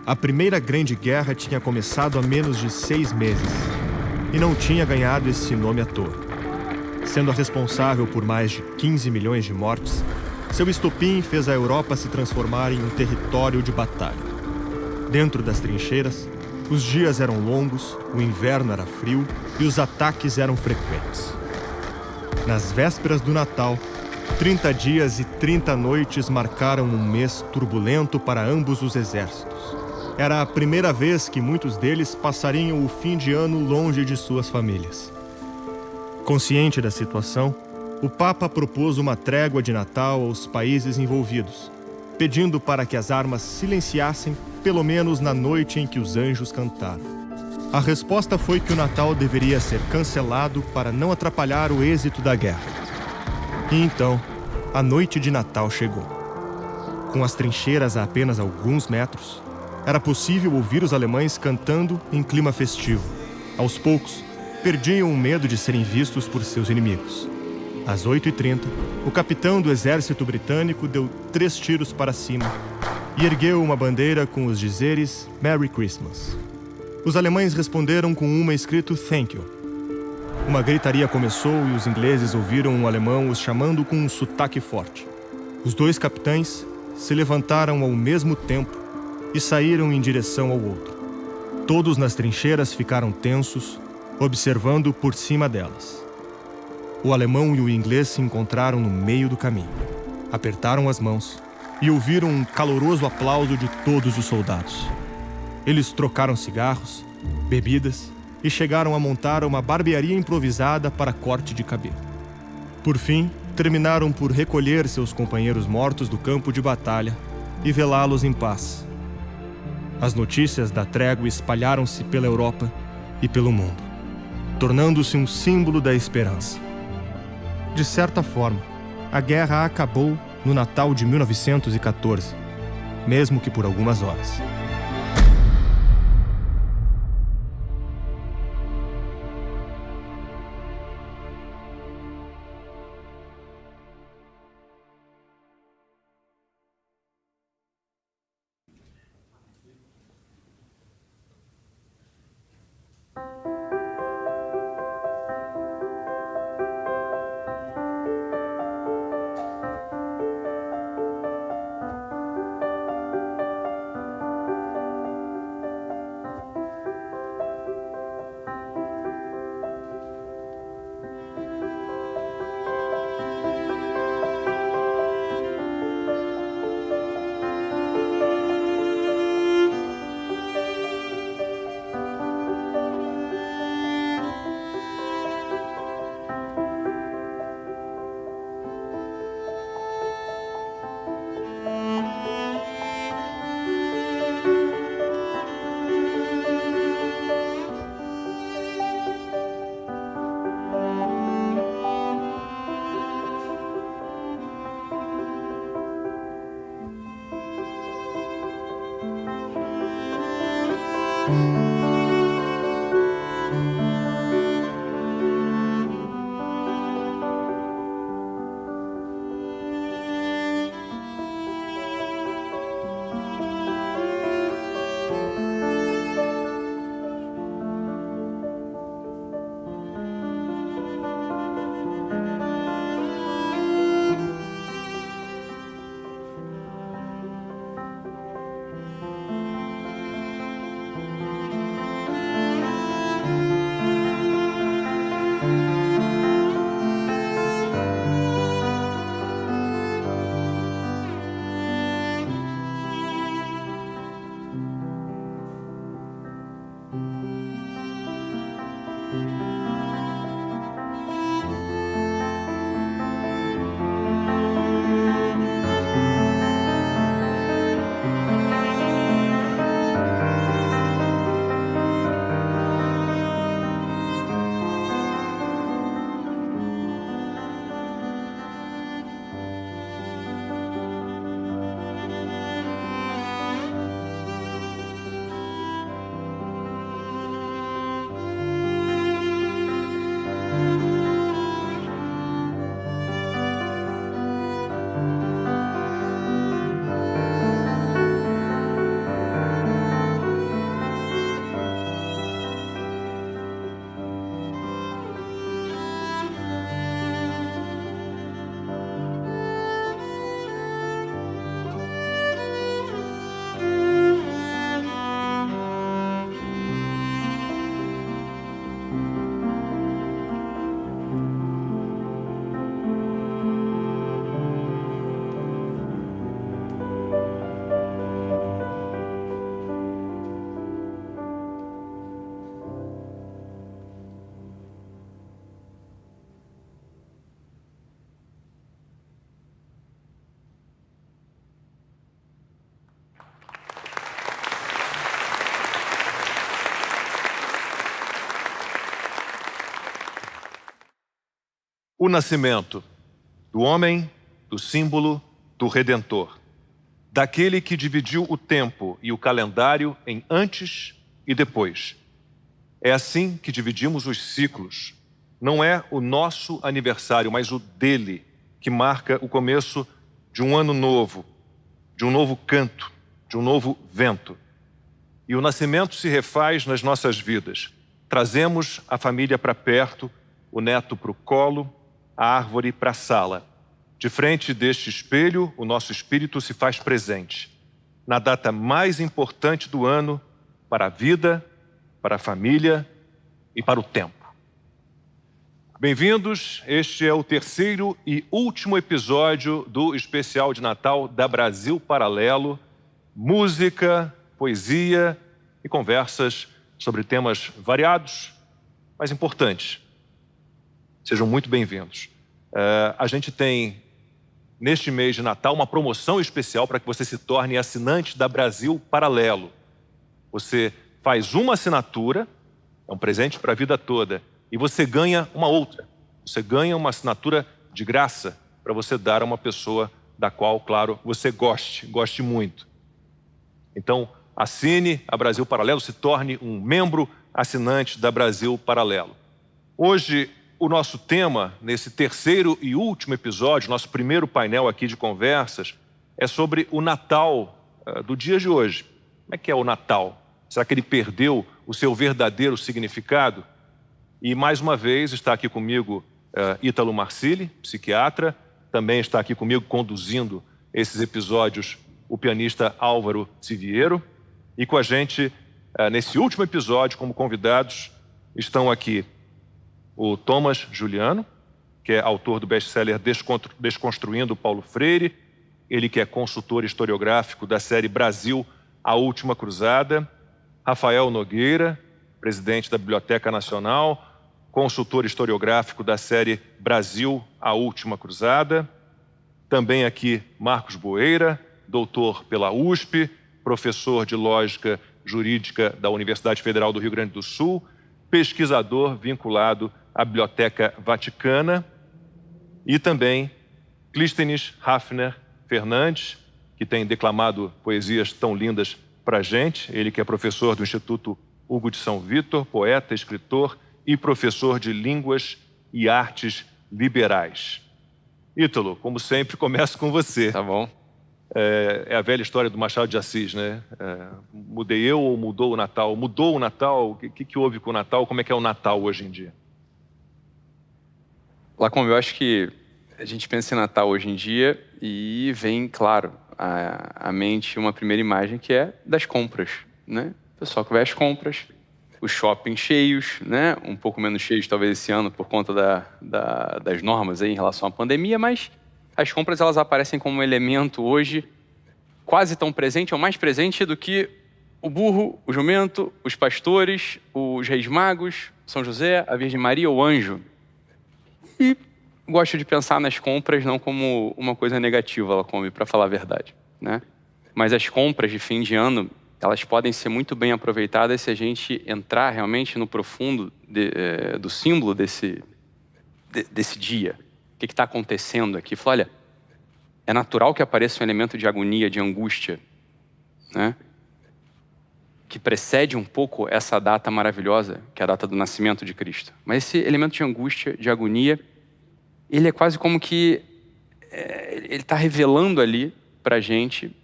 A Primeira Grande Guerra tinha começado há menos de 6 meses e não tinha ganhado esse nome à toa. Sendo a responsável por mais de 15 milhões de mortes, seu estopim fez a Europa se transformar em um território de batalha. Dentro das trincheiras, os dias eram longos, o inverno era frio e os ataques eram frequentes. Nas vésperas do Natal, 30 dias e 30 noites marcaram um mês turbulento para ambos os exércitos. Era a primeira vez que muitos deles passariam o fim de ano longe de suas famílias. Consciente da situação, o Papa propôs uma trégua de Natal aos países envolvidos, pedindo para que as armas silenciassem, pelo menos na noite em que os anjos cantaram. A resposta foi que o Natal deveria ser cancelado para não atrapalhar o êxito da guerra. E então, a noite de Natal chegou. Com as trincheiras a apenas alguns metros, era possível ouvir os alemães cantando em clima festivo. Aos poucos, perdiam o medo de serem vistos por seus inimigos. Às 8h30, o capitão do exército britânico deu 3 tiros para cima e ergueu uma bandeira com os dizeres Merry Christmas. Os alemães responderam com uma escrito Thank you. Uma gritaria começou e os ingleses ouviram um alemão os chamando com um sotaque forte. Os 2 capitães se levantaram ao mesmo tempo e saíram em direção ao outro. Todos nas trincheiras ficaram tensos, observando por cima delas. O alemão e o inglês se encontraram no meio do caminho. Apertaram as mãos e ouviram um caloroso aplauso de todos os soldados. Eles trocaram cigarros, bebidas e chegaram a montar uma barbearia improvisada para corte de cabelo. Por fim, terminaram por recolher seus companheiros mortos do campo de batalha e velá-los em paz. As notícias da trégua espalharam-se pela Europa e pelo mundo, tornando-se um símbolo da esperança. De certa forma, a guerra acabou no Natal de 1914, mesmo que por algumas horas. O nascimento do homem, do símbolo do Redentor, daquele que dividiu o tempo e o calendário em antes e depois. É assim que dividimos os ciclos. Não é o nosso aniversário, mas o dele, que marca o começo de um ano novo, de um novo canto, de um novo vento. E o nascimento se refaz nas nossas vidas. Trazemos a família para perto, o neto para o colo, a árvore para a sala. De frente deste espelho, o nosso espírito se faz presente. Na data mais importante do ano, para a vida, para a família e para o tempo. Bem-vindos, este é o terceiro e último episódio do especial de Natal da Brasil Paralelo. Música, poesia e conversas sobre temas variados, mas importantes. Sejam muito bem-vindos. A gente tem, neste mês de Natal, uma promoção especial para que você se torne assinante da Brasil Paralelo. Você faz uma assinatura, é um presente para a vida toda, e você ganha uma outra. Você ganha uma assinatura de graça para você dar a uma pessoa da qual, claro, você goste muito. Então, assine a Brasil Paralelo, se torne um membro assinante da Brasil Paralelo. Hoje, o nosso tema, nesse terceiro e último episódio, nosso primeiro painel aqui de conversas, é sobre o Natal do dia de hoje. Como é que é o Natal? Será que ele perdeu o seu verdadeiro significado? E, mais uma vez, está aqui comigo Ítalo Marsili, psiquiatra. Também está aqui comigo, conduzindo esses episódios, o pianista Álvaro Siviero. E com a gente, nesse último episódio, como convidados, estão aqui o Thomas Juliano, que é autor do best-seller Desconstruindo Paulo Freire, ele que é consultor historiográfico da série Brasil, A Última Cruzada. Rafael Nogueira, presidente da Biblioteca Nacional, consultor historiográfico da série Brasil, A Última Cruzada. Também aqui Marcos Boeira, doutor pela USP, professor de Lógica Jurídica da Universidade Federal do Rio Grande do Sul, pesquisador vinculado à Biblioteca Vaticana. E também Clístenes Hafner Fernandes, que tem declamado poesias tão lindas para a gente. Ele que é professor do Instituto Hugo de São Vítor, poeta, escritor e professor de Línguas e Artes Liberais. Ítalo, como sempre, começo com você. Tá bom. É a velha história do Machado de Assis, né? Mudei eu ou mudou o Natal? Mudou o Natal? O que houve com o Natal? Como é que é o Natal hoje em dia? Lacombe, eu acho que a gente pensa em Natal hoje em dia e vem, claro, à mente uma primeira imagem que é das compras, né? O pessoal que vai às compras, os shoppings cheios, né? Um pouco menos cheios talvez esse ano por conta das normas aí em relação à pandemia, mas as compras elas aparecem como um elemento hoje quase tão presente ou mais presente do que o burro, o jumento, os pastores, os reis magos, São José, a Virgem Maria, o anjo. E gosto de pensar nas compras não como uma coisa negativa, Lacombe, para falar a verdade, né? Mas as compras de fim de ano, elas podem ser muito bem aproveitadas se a gente entrar realmente no profundo do símbolo desse dia. O que está acontecendo aqui? Fala, olha, é natural que apareça um elemento de agonia, de angústia, né? Que precede um pouco essa data maravilhosa, que é a data do nascimento de Cristo. Mas esse elemento de angústia, de agonia, ele é quase como que ele está revelando ali para a gente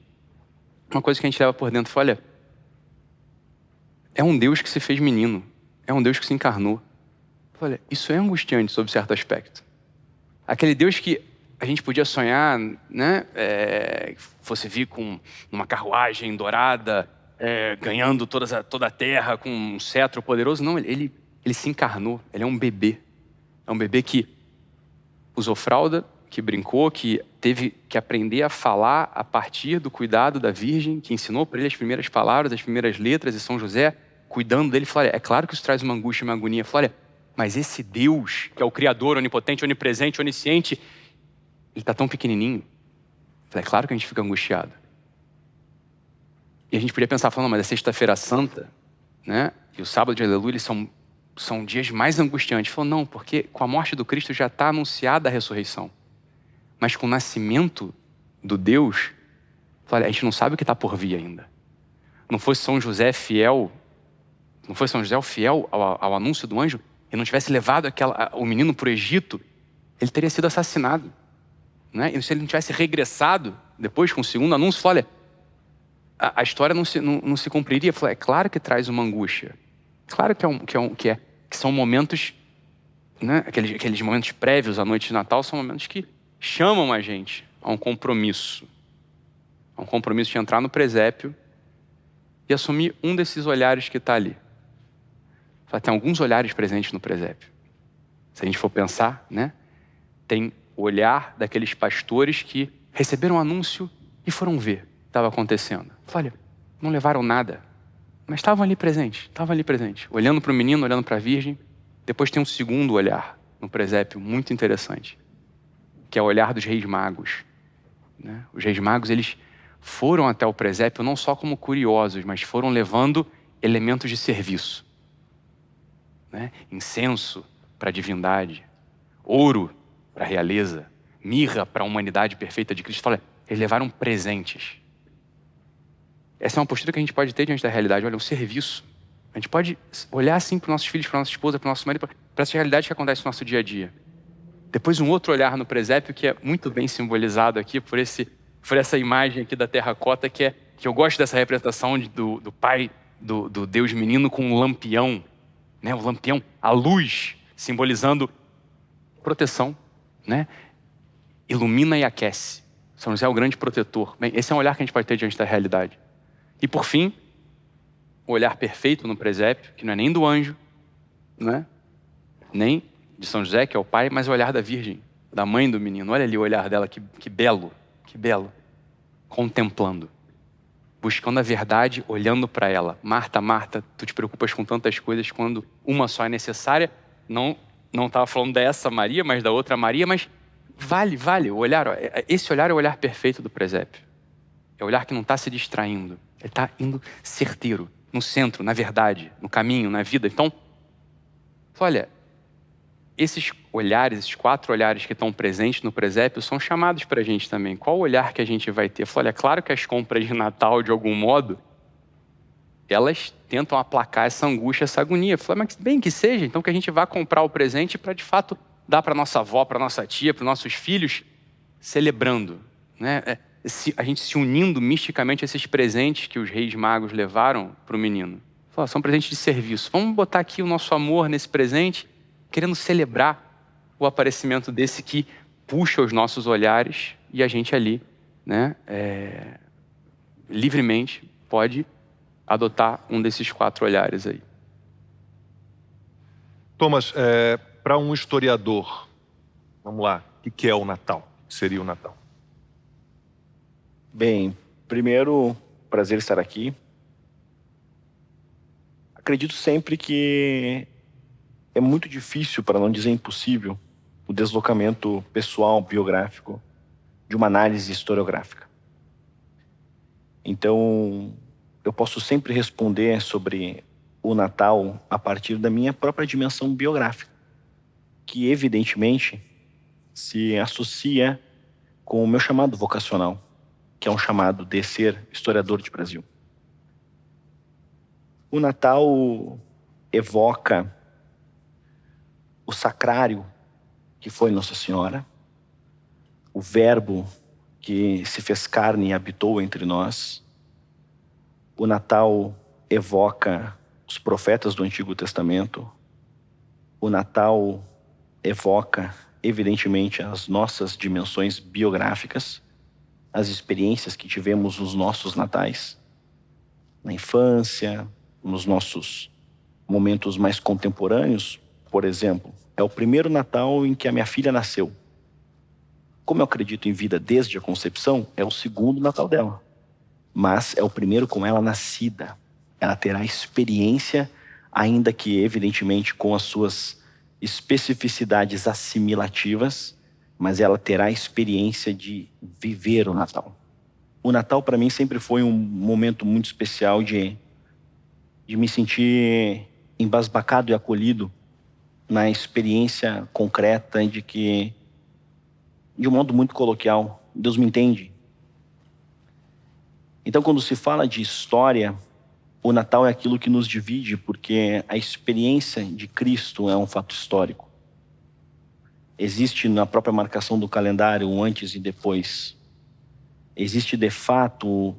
uma coisa que a gente leva por dentro. Olha, é um Deus que se fez menino, é um Deus que se encarnou. Olha, isso é angustiante sob certo aspecto. Aquele Deus que a gente podia sonhar, né, fosse vir com uma carruagem dourada, ganhando toda a terra com um cetro poderoso. Não, ele se encarnou, ele é um bebê. É um bebê que usou fralda, que brincou, que teve que aprender a falar a partir do cuidado da Virgem, que ensinou para ele as primeiras palavras, as primeiras letras, e São José, cuidando dele, falou, olha, é claro que isso traz uma angústia, uma agonia. Falou, olha, mas esse Deus, que é o Criador, onipotente, onipresente, onisciente, ele está tão pequenininho. Falei, é claro que a gente fica angustiado. E a gente podia pensar, falando, mas a Sexta-feira Santa, né, e o Sábado de Aleluia, eles são são dias mais angustiantes. Falou, não, porque com a morte do Cristo já está anunciada a ressurreição. Mas com o nascimento do Deus, a gente não sabe o que está por vir ainda. Não fosse São José fiel ao anúncio do anjo e não tivesse levado o menino para o Egito, ele teria sido assassinado. Né? E se ele não tivesse regressado depois com o segundo anúncio, a história não se cumpriria. É claro que traz uma angústia. Claro que são momentos, né? Aqueles momentos prévios à noite de Natal são momentos que chamam a gente a um compromisso. A um compromisso de entrar no presépio e assumir um desses olhares que está ali. Tem alguns olhares presentes no presépio. Se a gente for pensar, né? Tem o olhar daqueles pastores que receberam o anúncio e foram ver o que estava acontecendo. Não levaram nada, mas estavam ali presentes, olhando para o menino, olhando para a virgem. Depois tem um segundo olhar no presépio, muito interessante, que é o olhar dos reis magos. Né? Os reis magos, eles foram até o presépio não só como curiosos, mas foram levando elementos de serviço. Né? Incenso para a divindade, ouro para a realeza, mirra para a humanidade perfeita de Cristo. Eles levaram presentes. Essa é uma postura que a gente pode ter diante da realidade. O serviço. A gente pode olhar assim para os nossos filhos, para a nossa esposa, para o nosso marido, para essa realidade que acontece no nosso dia a dia. Depois um outro olhar no presépio que é muito bem simbolizado aqui por essa imagem aqui da terracota, que eu gosto dessa representação do pai, do Deus menino com um lampião. Né? O lampião, a luz, simbolizando proteção. Né? Ilumina e aquece. São José é o grande protetor. Bem, esse é um olhar que a gente pode ter diante da realidade. E por fim, o olhar perfeito no presépio, que não é nem do anjo, né? Nem de São José, que é o pai, mas o olhar da Virgem, da mãe do menino. Olha ali o olhar dela, que belo, que belo. Contemplando, buscando a verdade, olhando para ela. Marta, Marta, tu te preocupas com tantas coisas quando uma só é necessária. Não estava falando dessa Maria, mas da outra Maria, mas vale o olhar. Esse olhar é o olhar perfeito do presépio. É o olhar que não está se distraindo. Ele está indo certeiro, no centro, na verdade, no caminho, na vida. Então, esses olhares, esses 4 olhares que estão presentes no presépio são chamados para a gente também. Qual olhar que a gente vai ter? É claro que as compras de Natal, de algum modo, elas tentam aplacar essa angústia, essa agonia. Mas bem que seja, então que a gente vá comprar o presente para, de fato, dar para nossa avó, para nossa tia, para nossos filhos, celebrando. Né? A gente se unindo misticamente a esses presentes que os reis magos levaram para o menino. São presentes de serviço. Vamos botar aqui o nosso amor nesse presente, querendo celebrar o aparecimento desse que puxa os nossos olhares e a gente ali, né, livremente pode adotar um desses 4 olhares aí. Thomas, para um historiador, vamos lá, o que é o Natal? O que seria o Natal? Bem, primeiro, prazer estar aqui. Acredito sempre que é muito difícil, para não dizer impossível, o deslocamento pessoal, biográfico, de uma análise historiográfica. Então, eu posso sempre responder sobre o Natal a partir da minha própria dimensão biográfica, que evidentemente se associa com o meu chamado vocacional, que é um chamado de ser historiador de Brasil. O Natal evoca o sacrário que foi Nossa Senhora, o Verbo que se fez carne e habitou entre nós. O Natal evoca os profetas do Antigo Testamento. O Natal evoca, evidentemente, as nossas dimensões biográficas, as experiências que tivemos nos nossos natais, na infância, nos nossos momentos mais contemporâneos. Por exemplo, é o primeiro Natal em que a minha filha nasceu. Como eu acredito em vida desde a concepção, é o segundo Natal dela. Mas é o primeiro com ela nascida. Ela terá experiência, ainda que evidentemente com as suas especificidades assimilativas, mas ela terá a experiência de viver o Natal. O Natal para mim sempre foi um momento muito especial de me sentir embasbacado e acolhido na experiência concreta de que, de um modo muito coloquial, Deus me entende. Então, quando se fala de história, o Natal é aquilo que nos divide, porque a experiência de Cristo é um fato histórico. Existe na própria marcação do calendário um antes e depois. Existe de fato,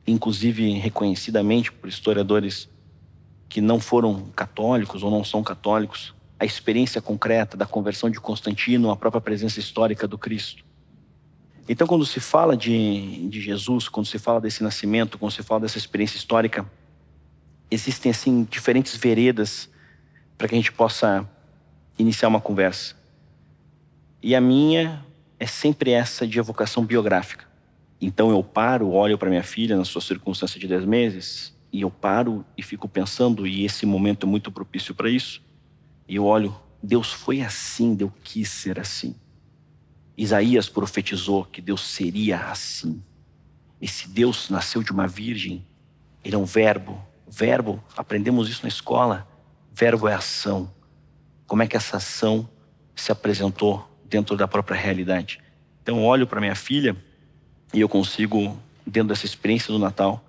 inclusive reconhecidamente por historiadores que não foram católicos ou não são católicos, a experiência concreta da conversão de Constantino, a própria presença histórica do Cristo. Então, quando se fala de Jesus, quando se fala desse nascimento, quando se fala dessa experiência histórica, existem, assim, diferentes veredas para que a gente possa iniciar uma conversa. E a minha é sempre essa de evocação biográfica. Então eu paro, olho para minha filha na sua circunstância de 10 meses, e eu paro e fico pensando, e esse momento é muito propício para isso, e eu olho, Deus foi assim, Deus quis ser assim. Isaías profetizou que Deus seria assim. Esse Deus nasceu de uma virgem, ele é um verbo. Verbo, aprendemos isso na escola, verbo é ação. Como é que essa ação se apresentou dentro da própria realidade? Então eu olho para minha filha e eu consigo, dentro dessa experiência do Natal,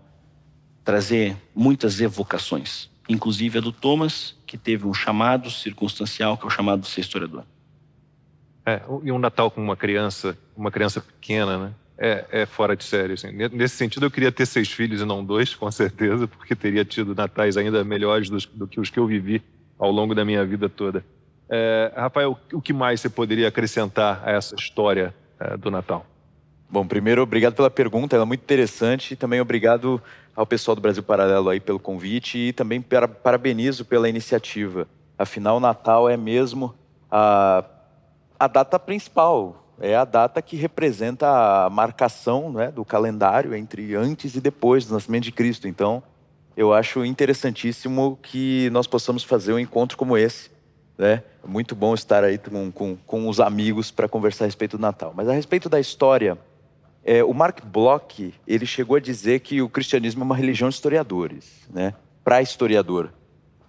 trazer muitas evocações, inclusive a do Thomas, que teve um chamado circunstancial, que é o chamado de ser historiador. E um Natal com uma criança pequena, né? É fora de série, assim. Nesse sentido, eu queria ter 6 filhos e não 2, com certeza, porque teria tido natais ainda melhores do que os que eu vivi ao longo da minha vida toda. Rafael, o que mais você poderia acrescentar a essa história do Natal? Bom, primeiro, obrigado pela pergunta, ela é muito interessante, e também obrigado ao pessoal do Brasil Paralelo aí pelo convite, e também parabenizo pela iniciativa. Afinal, o Natal é mesmo a data principal, é a data que representa a marcação, né, do calendário entre antes e depois do nascimento de Cristo. Então, eu acho interessantíssimo que nós possamos fazer um encontro como esse, né? É muito bom estar aí com os amigos para conversar a respeito do Natal. Mas a respeito da história, o Mark Bloch, ele chegou a dizer que o cristianismo é uma religião de historiadores, né? Para historiador.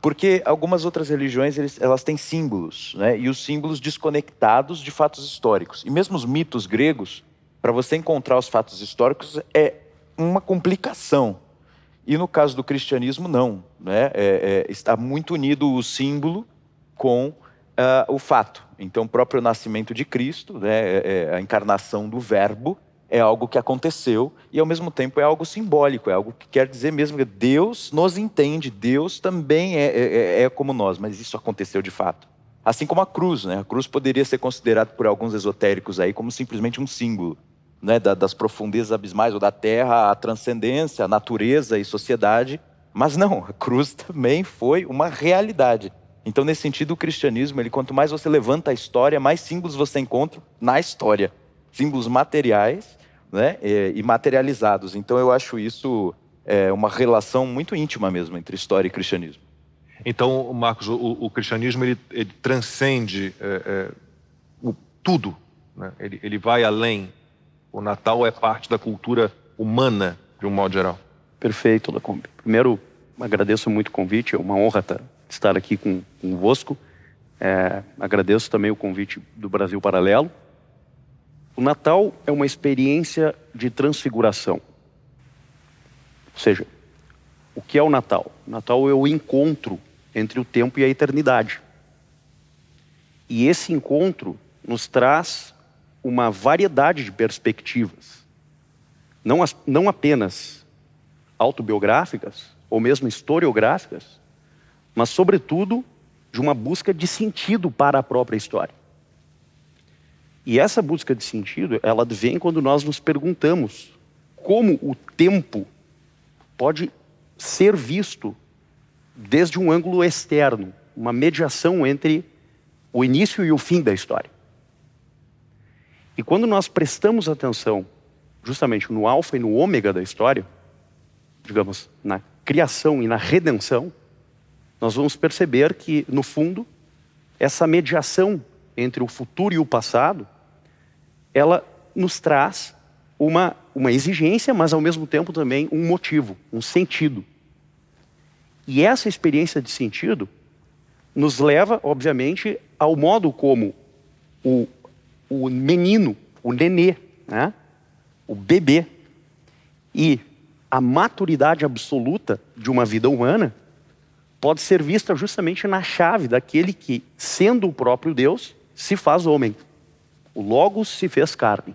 Porque algumas outras religiões, elas têm símbolos, né? E os símbolos desconectados de fatos históricos. E mesmo os mitos gregos, para você encontrar os fatos históricos, é uma complicação. E no caso do cristianismo, não, né? Está muito unido o símbolo com o fato. Então, o próprio nascimento de Cristo, né? A encarnação do Verbo, é algo que aconteceu e, ao mesmo tempo, é algo simbólico, é algo que quer dizer mesmo que Deus nos entende, Deus também é como nós, mas isso aconteceu de fato. Assim como a cruz, né? A cruz poderia ser considerada por alguns esotéricos aí como simplesmente um símbolo, né? Das profundezas abismais ou da terra, a transcendência, a natureza e sociedade, mas não, a cruz também foi uma realidade. Então, nesse sentido, o cristianismo, quanto mais você levanta a história, mais símbolos você encontra na história. Símbolos materiais, né, e materializados. Então eu acho isso uma relação muito íntima mesmo entre história e cristianismo. Então, Marcos, o cristianismo ele transcende tudo, né? Ele vai além. O Natal é parte da cultura humana, de um modo geral. Perfeito, Lacombe. Primeiro, agradeço muito o convite, é uma honra estar aqui convosco. Agradeço também o convite do Brasil Paralelo. O Natal é uma experiência de transfiguração. Ou seja, o que é o Natal? O Natal é o encontro entre o tempo e a eternidade. E esse encontro nos traz uma variedade de perspectivas. Não apenas autobiográficas, ou mesmo historiográficas, mas, sobretudo, de uma busca de sentido para a própria história. E essa busca de sentido, ela vem quando nós nos perguntamos como o tempo pode ser visto desde um ângulo externo, uma mediação entre o início e o fim da história. E quando nós prestamos atenção justamente no alfa e no ômega da história, digamos, na criação e na redenção, nós vamos perceber que, no fundo, essa mediação entre o futuro e o passado, ela nos traz uma exigência, mas ao mesmo tempo também um motivo, um sentido. E essa experiência de sentido, nos leva, obviamente, ao modo como o menino, o nenê, né? O bebê e a maturidade absoluta de uma vida humana pode ser vista justamente na chave daquele que, sendo o próprio Deus, se faz homem. O Logos se fez carne.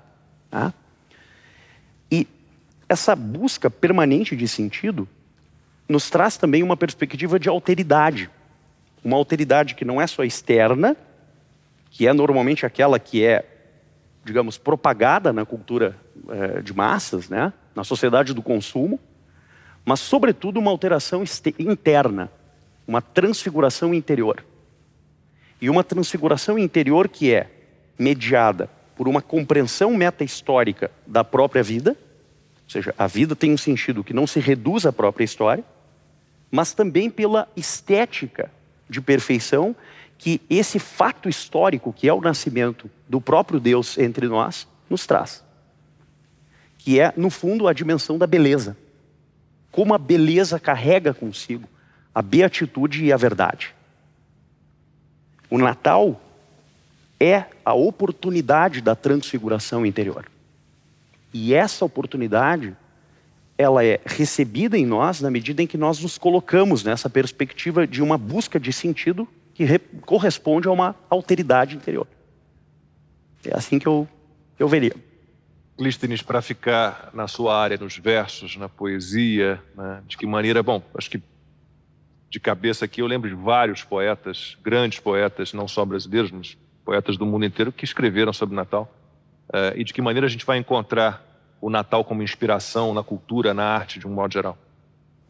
Tá? E essa busca permanente de sentido nos traz também uma perspectiva de alteridade. Uma alteridade que não é só externa, que é normalmente aquela que é, digamos, propagada na cultura de massas, né? Na sociedade do consumo, mas, sobretudo, uma alteração interna, uma transfiguração interior. E uma transfiguração interior que é mediada por uma compreensão meta-histórica da própria vida, ou seja, a vida tem um sentido que não se reduz à própria história, mas também pela estética de perfeição que esse fato histórico, que é o nascimento do próprio Deus entre nós, nos traz. Que é, no fundo, a dimensão da beleza. Como a beleza carrega consigo a beatitude e a verdade. O Natal é a oportunidade da transfiguração interior. E essa oportunidade, ela é recebida em nós na medida em que nós nos colocamos nessa perspectiva de uma busca de sentido que corresponde a uma alteridade interior. É assim que eu veria. Clístenes, para ficar na sua área, nos versos, na poesia, né? De que maneira... Bom, acho que de cabeça aqui eu lembro de vários poetas, grandes poetas, não só brasileiros, mas poetas do mundo inteiro, que escreveram sobre o Natal. E de que maneira a gente vai encontrar o Natal como inspiração na cultura, na arte, de um modo geral.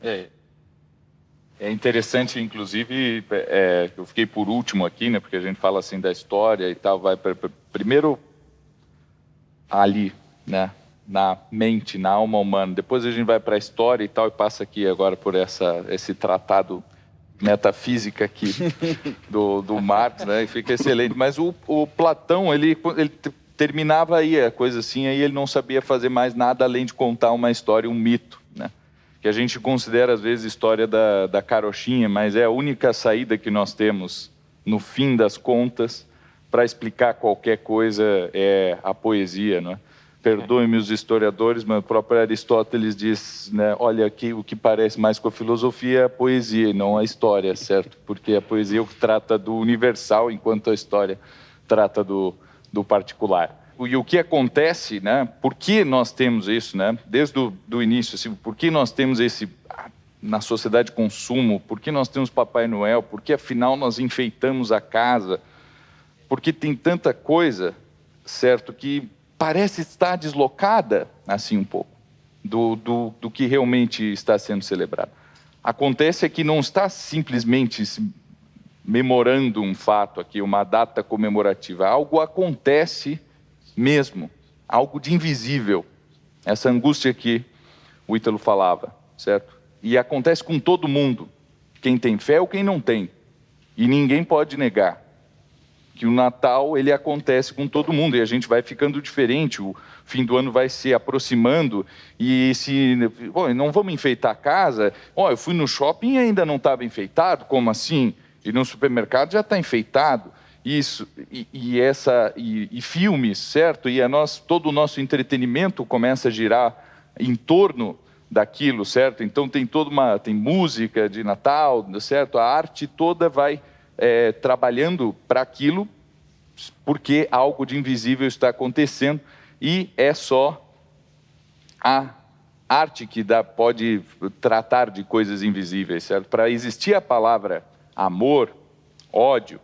É interessante, inclusive, eu fiquei por último aqui, né, porque a gente fala assim da história e tal, primeiro ali, né, na mente, na alma humana, depois a gente vai para a história e tal, e passa aqui agora por esse tratado metafísica aqui do Marx, né, e fica excelente. Mas o Platão, ele terminava aí a coisa assim, aí ele não sabia fazer mais nada além de contar uma história, um mito, né? Que a gente considera às vezes a história da carochinha, mas é a única saída que nós temos, no fim das contas, para explicar qualquer coisa é a poesia, não é? Perdoem-me os historiadores, mas o próprio Aristóteles diz, né, olha, aqui o que parece mais com a filosofia é a poesia e não a história, certo? Porque a poesia é o que trata do universal, enquanto a história trata do particular. E o que acontece, né? Por que nós temos isso, né? Desde o início, assim, por que nós temos esse na sociedade de consumo? Por que nós temos Papai Noel? Por que afinal nós enfeitamos a casa? Porque tem tanta coisa, certo, que parece estar deslocada assim um pouco do que realmente está sendo celebrado. Acontece que não está simplesmente memorando um fato aqui, uma data comemorativa. Algo acontece mesmo, algo de invisível. Essa angústia que o Ítalo falava, certo? E acontece com todo mundo, quem tem fé ou quem não tem. E ninguém pode negar que o Natal, ele acontece com todo mundo, e a gente vai ficando diferente, o fim do ano vai se aproximando, e não vamos enfeitar a casa? Eu fui no shopping e ainda não estava enfeitado, como assim? E no supermercado já está enfeitado. Isso, e filmes, certo? E todo o nosso entretenimento começa a girar em torno daquilo, certo? Então tem música de Natal, certo? A arte toda vai trabalhando para aquilo, porque algo de invisível está acontecendo, e é só a arte que pode tratar de coisas invisíveis, certo? Para existir a palavra amor, ódio,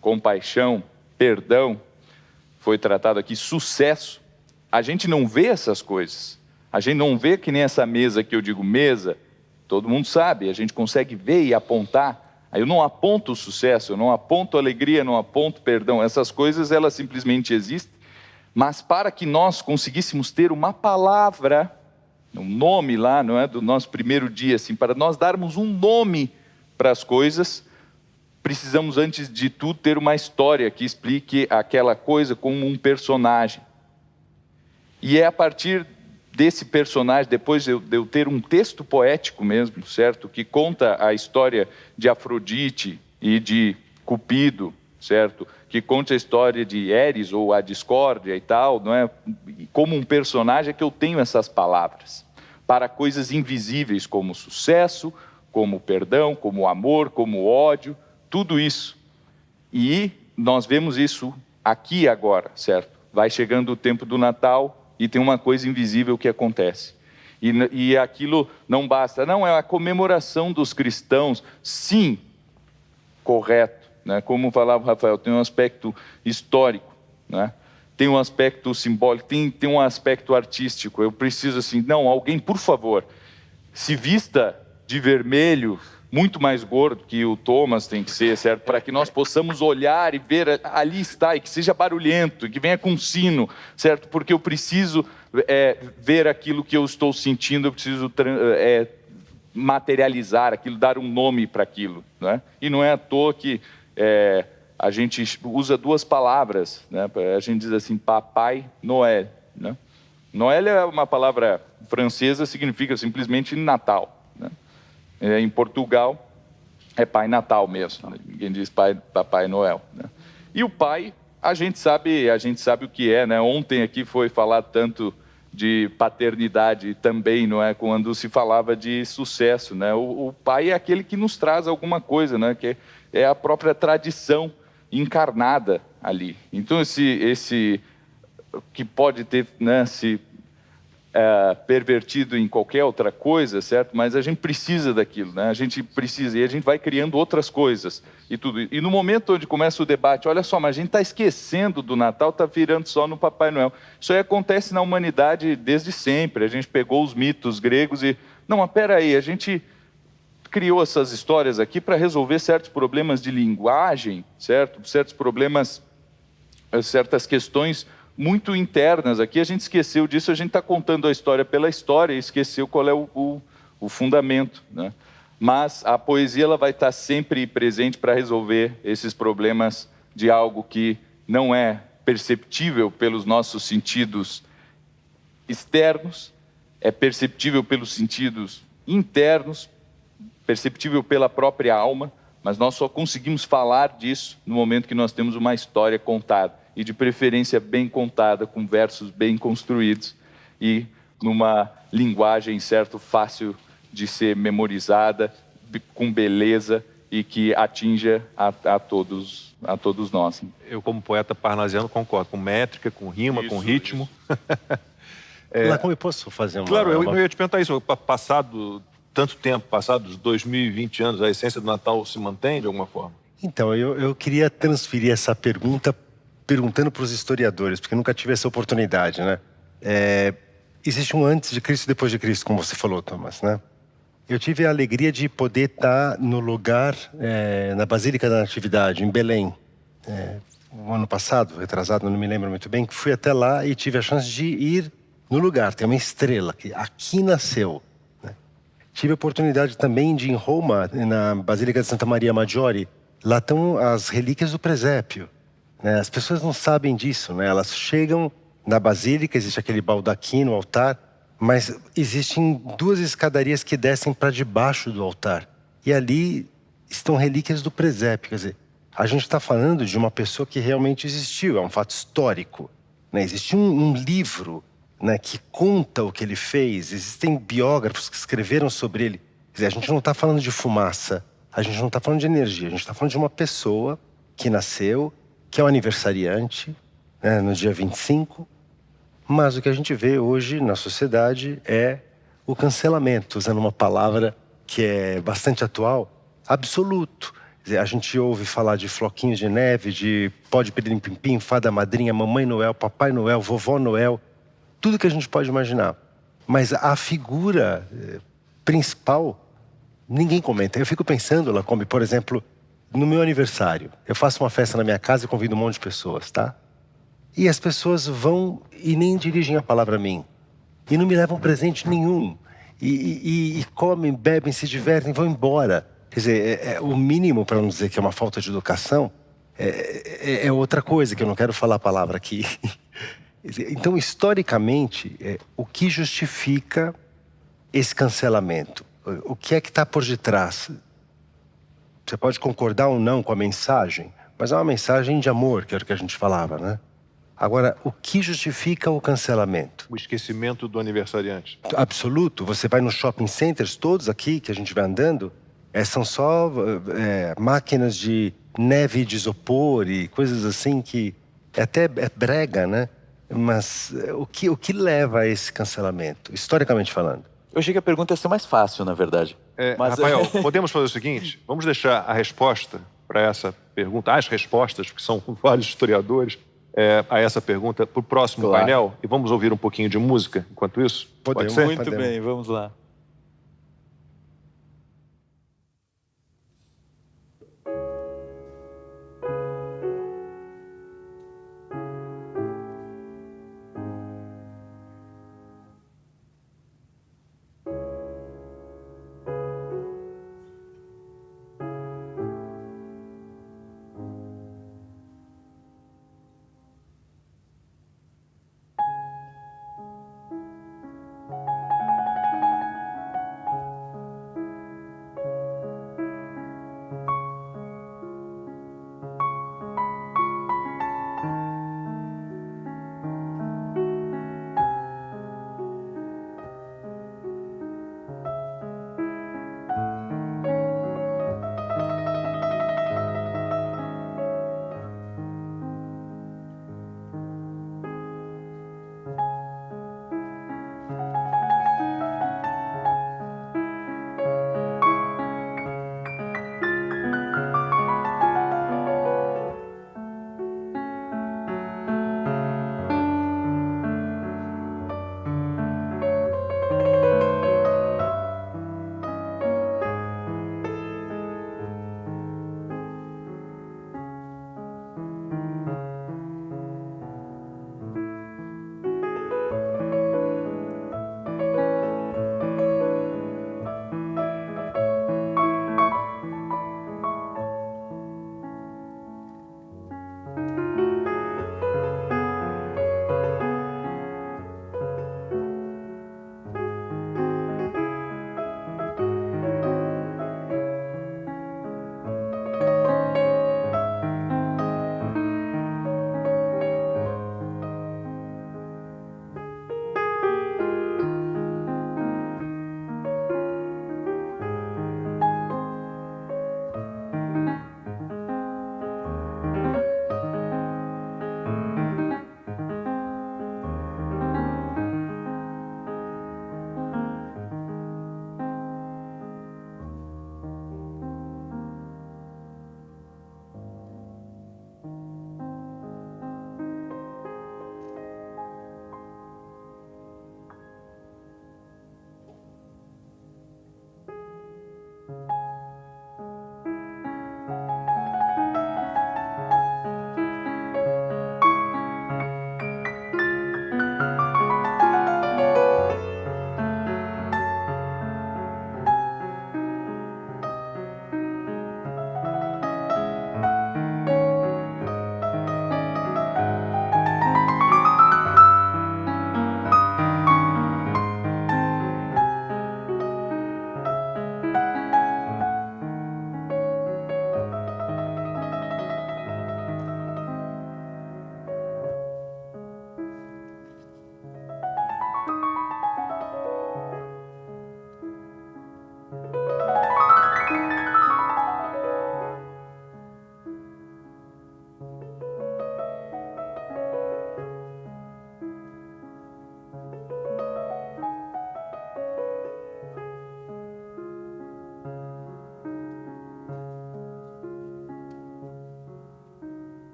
compaixão, perdão, foi tratado aqui, sucesso, a gente não vê essas coisas. A gente não vê que nem essa mesa que eu digo mesa, todo mundo sabe, a gente consegue ver e apontar. Aí eu não aponto o sucesso, eu não aponto a alegria, não aponto perdão. Essas coisas, elas simplesmente existem. Mas para que nós conseguíssemos ter uma palavra, um nome lá, não é, do nosso primeiro dia, assim, para nós darmos um nome para as coisas, precisamos, antes de tudo, ter uma história que explique aquela coisa como um personagem. E é a partir desse personagem, depois de eu ter um texto poético mesmo, certo? Que conta a história de Afrodite e de Cupido, certo? Que conte a história de Eris ou a discórdia e tal, não é? Como um personagem é que eu tenho essas palavras para coisas invisíveis como sucesso, como perdão, como amor, como ódio, tudo isso. E nós vemos isso aqui agora, certo? Vai chegando o tempo do Natal e tem uma coisa invisível que acontece. E aquilo não basta. Não, é a comemoração dos cristãos, sim, correto. Né? Como falava o Rafael, tem um aspecto histórico, né? Tem um aspecto simbólico, tem um aspecto artístico. Eu preciso assim, não, alguém, por favor, se vista de vermelho, muito mais gordo que o Thomas tem que ser, certo? Para que nós possamos olhar e ver, ali está, e que seja barulhento, que venha com sino, certo? Porque eu preciso ver aquilo que eu estou sentindo, eu preciso materializar aquilo, dar um nome para aquilo, né? E não é à toa que a gente usa duas palavras, né? A gente diz assim, Papai Noel, né? Noel é uma palavra francesa, significa simplesmente Natal, né? Em Portugal é Pai Natal mesmo, né? Ninguém diz Papai Noel, né? E o pai, a gente sabe o que é, né? Ontem aqui foi falar tanto de paternidade também, não é? Quando se falava de sucesso, né? O pai é aquele que nos traz alguma coisa, né? Que é a própria tradição encarnada ali. Então esse que pode ter, né, se pervertido em qualquer outra coisa, certo? Mas a gente precisa daquilo, né? A gente precisa, e a gente vai criando outras coisas e tudo. E no momento onde começa o debate, olha só, mas a gente está esquecendo do Natal, está virando só no Papai Noel. Isso aí acontece na humanidade desde sempre. A gente pegou os mitos gregos e... Não, mas peraí, a gente criou essas histórias aqui para resolver certos problemas de linguagem, certo? Certos problemas, certas questões muito internas. Aqui a gente esqueceu disso, a gente está contando a história pela história e esqueceu qual é o fundamento, né? Mas a poesia ela vai estar sempre presente para resolver esses problemas de algo que não é perceptível pelos nossos sentidos externos, é perceptível pelos sentidos internos, perceptível pela própria alma, mas nós só conseguimos falar disso no momento que nós temos uma história contada, e de preferência bem contada, com versos bem construídos e numa linguagem, certo, fácil de ser memorizada, com beleza e que atinja a todos nós. Eu, como poeta parnasiano, concordo com métrica, com rima, com ritmo. Lacombe, eu posso fazer uma... Claro, eu ia te perguntar isso. Passado tanto tempo, passados 2020 anos, a essência do Natal se mantém de alguma forma? Então, eu queria transferir essa pergunta perguntando para os historiadores, porque eu nunca tive essa oportunidade, né? Existe um antes de Cristo e depois de Cristo, como você falou, Thomas, né? Eu tive a alegria de poder estar no lugar, na Basílica da Natividade, em Belém. O ano passado, retrasado, não me lembro muito bem, que fui até lá e tive a chance de ir no lugar. Tem uma estrela que aqui nasceu, né? Tive a oportunidade também de ir em Roma, na Basílica de Santa Maria Maggiore. Lá estão as relíquias do presépio. As pessoas não sabem disso, né? Elas chegam na basílica, existe aquele baldaquino, o altar, mas existem duas escadarias que descem para debaixo do altar. E ali estão relíquias do presépio. Quer dizer, a gente está falando de uma pessoa que realmente existiu, é um fato histórico, né? Existe um livro, né, que conta o que ele fez, existem biógrafos que escreveram sobre ele. Quer dizer, a gente não está falando de fumaça, a gente não está falando de energia, a gente está falando de uma pessoa que nasceu, que é o aniversariante, né, no dia 25, mas o que a gente vê hoje na sociedade é o cancelamento, usando uma palavra que é bastante atual, absoluto. Quer dizer, a gente ouve falar de floquinhos de neve, de pó de pirlim-pim-pim, fada madrinha, mamãe Noel, papai Noel, vovó Noel, tudo que a gente pode imaginar. Mas a figura principal, ninguém comenta. Eu fico pensando, Lacombe, por exemplo, no meu aniversário, eu faço uma festa na minha casa e convido um monte de pessoas, tá? E as pessoas vão e nem dirigem a palavra a mim. E não me levam presente nenhum. E comem, bebem, se divertem, vão embora. Quer dizer, o mínimo, para não dizer que é uma falta de educação, é outra coisa, que eu não quero falar a palavra aqui. Então, historicamente, o que justifica esse cancelamento? O que é que está por detrás? Você pode concordar ou não com a mensagem, mas é uma mensagem de amor, que era o que a gente falava, né? Agora, o que justifica o cancelamento? O esquecimento do aniversariante. Absoluto. Você vai nos shopping centers todos aqui, que a gente vai andando, são só máquinas de neve de isopor e coisas assim que até é brega, né? Mas o que leva a esse cancelamento, historicamente falando? Eu achei que a pergunta ia ser mais fácil, na verdade. Mas... Rafael, podemos fazer o seguinte? Vamos deixar a resposta para essa pergunta, as respostas, porque são vários historiadores, a essa pergunta para o próximo painel, e vamos ouvir um pouquinho de música enquanto isso? Pode ser? Muito bem, vamos lá.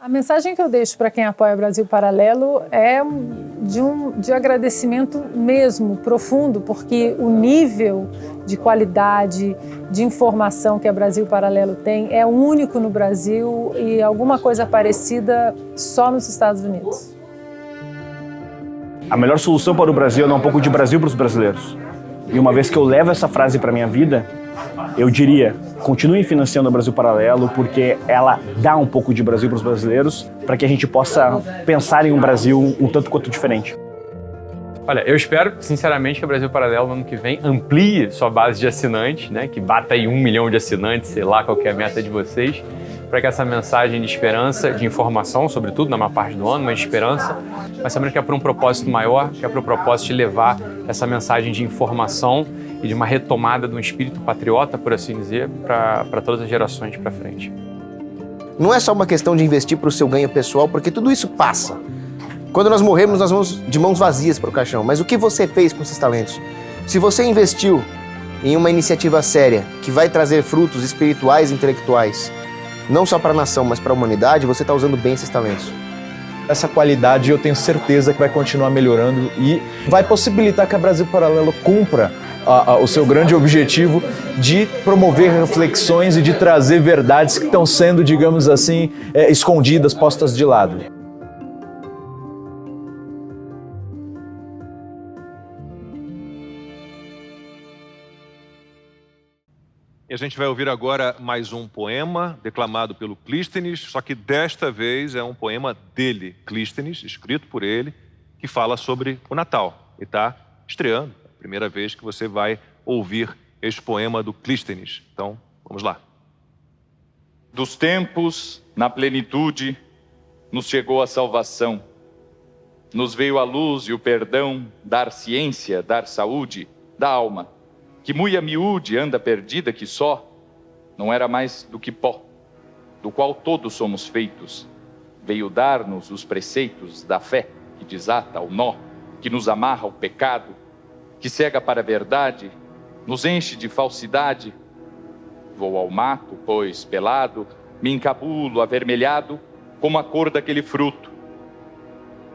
A mensagem que eu deixo para quem apoia Brasil Paralelo é de agradecimento mesmo, profundo, porque o nível de qualidade de informação que a Brasil Paralelo tem é único no Brasil e alguma coisa parecida só nos Estados Unidos? A melhor solução para o Brasil é dar um pouco de Brasil para os brasileiros. E uma vez que eu levo essa frase para a minha vida, eu diria, continuem financiando o Brasil Paralelo, porque ela dá um pouco de Brasil para os brasileiros, para que a gente possa pensar em um Brasil um tanto quanto diferente. Olha, eu espero, sinceramente, que o Brasil Paralelo, no ano que vem, amplie sua base de assinantes, né? Que bata aí 1 milhão de assinantes, sei lá qual que é a meta de vocês, para que essa mensagem de esperança, de informação, sobretudo na maior parte do ano, mas de esperança, mas sabendo que é por um propósito maior, que é para o propósito de levar essa mensagem de informação e de uma retomada de um espírito patriota, por assim dizer, para todas as gerações para frente. Não é só uma questão de investir para o seu ganho pessoal, porque tudo isso passa. Quando nós morremos, nós vamos de mãos vazias para o caixão. Mas o que você fez com esses talentos? Se você investiu em uma iniciativa séria, que vai trazer frutos espirituais e intelectuais, não só para a nação, mas para a humanidade, você está usando bem esses talentos. Essa qualidade eu tenho certeza que vai continuar melhorando e vai possibilitar que a Brasil Paralelo cumpra o seu grande objetivo de promover reflexões e de trazer verdades que estão sendo, digamos assim, escondidas, postas de lado. E a gente vai ouvir agora mais um poema declamado pelo Clístenes, só que desta vez é um poema dele, Clístenes, escrito por ele, que fala sobre o Natal. E está estreando, é a primeira vez que você vai ouvir este poema do Clístenes. Então, vamos lá. Dos tempos, na plenitude, nos chegou a salvação. Nos veio a luz e o perdão, dar ciência, dar saúde, da alma. Que muito miúde anda perdida que só, não era mais do que pó, do qual todos somos feitos. Veio dar-nos os preceitos da fé, que desata o nó, que nos amarra ao pecado, que cega para a verdade, nos enche de falsidade. Vou ao mato, pois, pelado, me encabulo avermelhado, como a cor daquele fruto,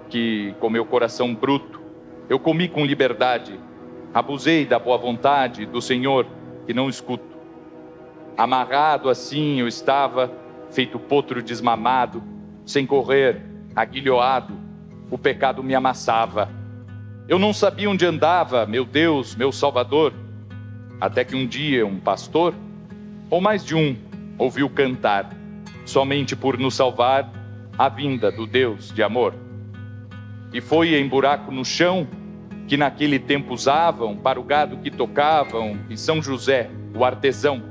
que, com meu coração bruto, eu comi com liberdade. Abusei da boa vontade do Senhor, que não escuto. Amarrado assim eu estava, feito potro desmamado, sem correr, aguilhoado, o pecado me amassava. Eu não sabia onde andava, meu Deus, meu Salvador, até que um dia um pastor, ou mais de um, ouviu cantar, somente por nos salvar, a vinda do Deus de amor. E foi em buraco no chão, que naquele tempo usavam para o gado que tocavam, e São José, o artesão,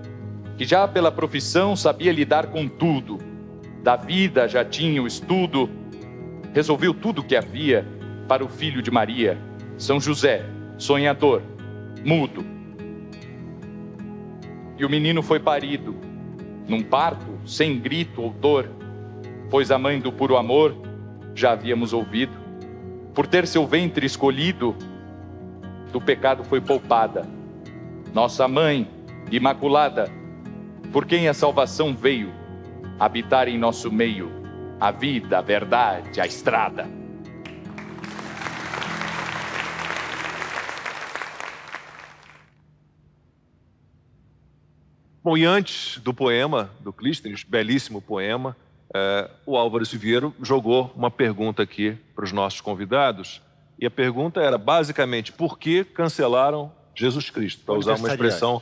que já pela profissão sabia lidar com tudo, da vida já tinha o estudo, resolveu tudo o que havia para o filho de Maria, São José, sonhador, mudo. E o menino foi parido, num parto sem grito ou dor, pois a mãe do puro amor já havíamos ouvido. Por ter seu ventre escolhido, do pecado foi poupada. Nossa mãe, imaculada, por quem a salvação veio, habitar em nosso meio, a vida, a verdade, a estrada. Bom, e antes do poema do Clístenes, belíssimo poema, o Álvaro Siviero jogou uma pergunta aqui para os nossos convidados, e a pergunta era basicamente por que cancelaram Jesus Cristo, para usar uma expressão...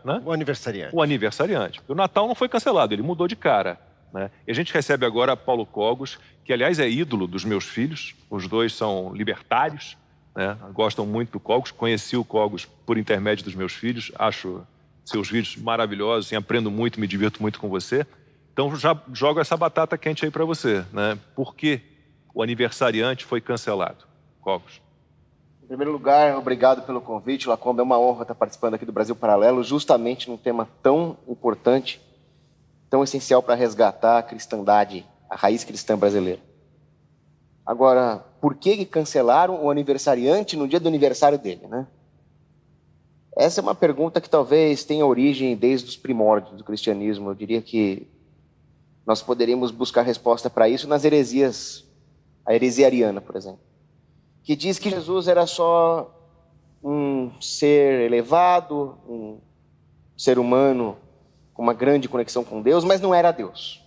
né? O aniversariante. O aniversariante. O Natal não foi cancelado, ele mudou de cara, né? E a gente recebe agora Paulo Cogos, que aliás é ídolo dos meus filhos, os dois são libertários, né? Gostam muito do Cogos, conheci o Cogos por intermédio dos meus filhos, acho seus vídeos maravilhosos, e aprendo muito, me divirto muito com você. Então já jogo essa batata quente aí para você, né? Por que o aniversariante foi cancelado? Cogos. Em primeiro lugar, obrigado pelo convite, Lacombe. É uma honra estar participando aqui do Brasil Paralelo, justamente num tema tão importante, tão essencial para resgatar a cristandade, a raiz cristã brasileira. Agora, por que cancelaram o aniversariante no dia do aniversário dele, né? Essa é uma pergunta que talvez tenha origem desde os primórdios do cristianismo. Eu diria que nós poderíamos buscar resposta para isso nas heresias, a heresia ariana, por exemplo, que diz que Jesus era só um ser elevado, ser humano com uma grande conexão com Deus, mas não era Deus.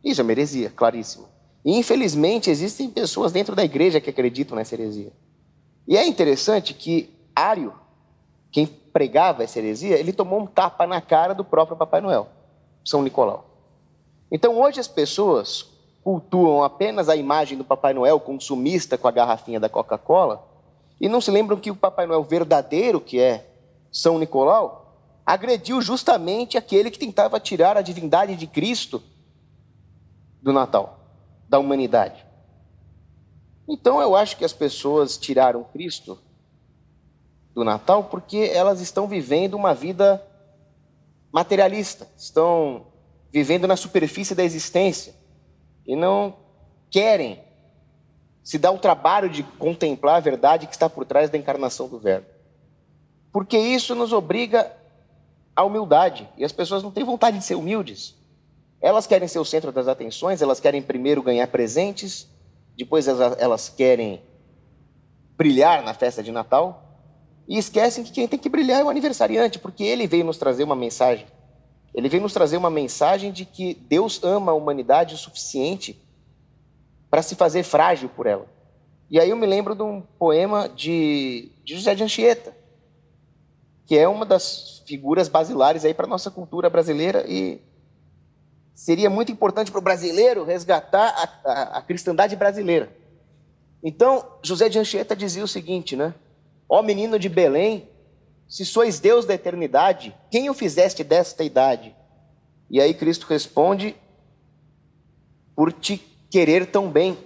Isso é uma heresia, claríssima. E, infelizmente, existem pessoas dentro da igreja que acreditam nessa heresia. E é interessante que Ário, quem pregava essa heresia, ele tomou um tapa na cara do próprio Papai Noel, São Nicolau. Então, hoje as pessoas cultuam apenas a imagem do Papai Noel consumista com a garrafinha da Coca-Cola e não se lembram que o Papai Noel verdadeiro, que é São Nicolau, agrediu justamente aquele que tentava tirar a divindade de Cristo do Natal, da humanidade. Então eu acho que as pessoas tiraram Cristo do Natal porque elas estão vivendo uma vida materialista, estão vivendo na superfície da existência e não querem se dar o trabalho de contemplar a verdade que está por trás da encarnação do Verbo. Porque isso nos obriga à humildade, e as pessoas não têm vontade de ser humildes. Elas querem ser o centro das atenções, elas querem primeiro ganhar presentes, depois elas querem brilhar na festa de Natal, e esquecem que quem tem que brilhar é o aniversariante, porque ele veio nos trazer uma mensagem. Ele veio nos trazer uma mensagem de que Deus ama a humanidade o suficiente para se fazer frágil por ela. E aí eu me lembro de um poema de José de Anchieta, que é uma das figuras basilares aí para a nossa cultura brasileira, e seria muito importante para o brasileiro resgatar a cristandade brasileira. Então, José de Anchieta dizia o seguinte, né? Ó menino de Belém, se sois Deus da eternidade, quem o fizeste desta idade? E aí Cristo responde, por te querer tão bem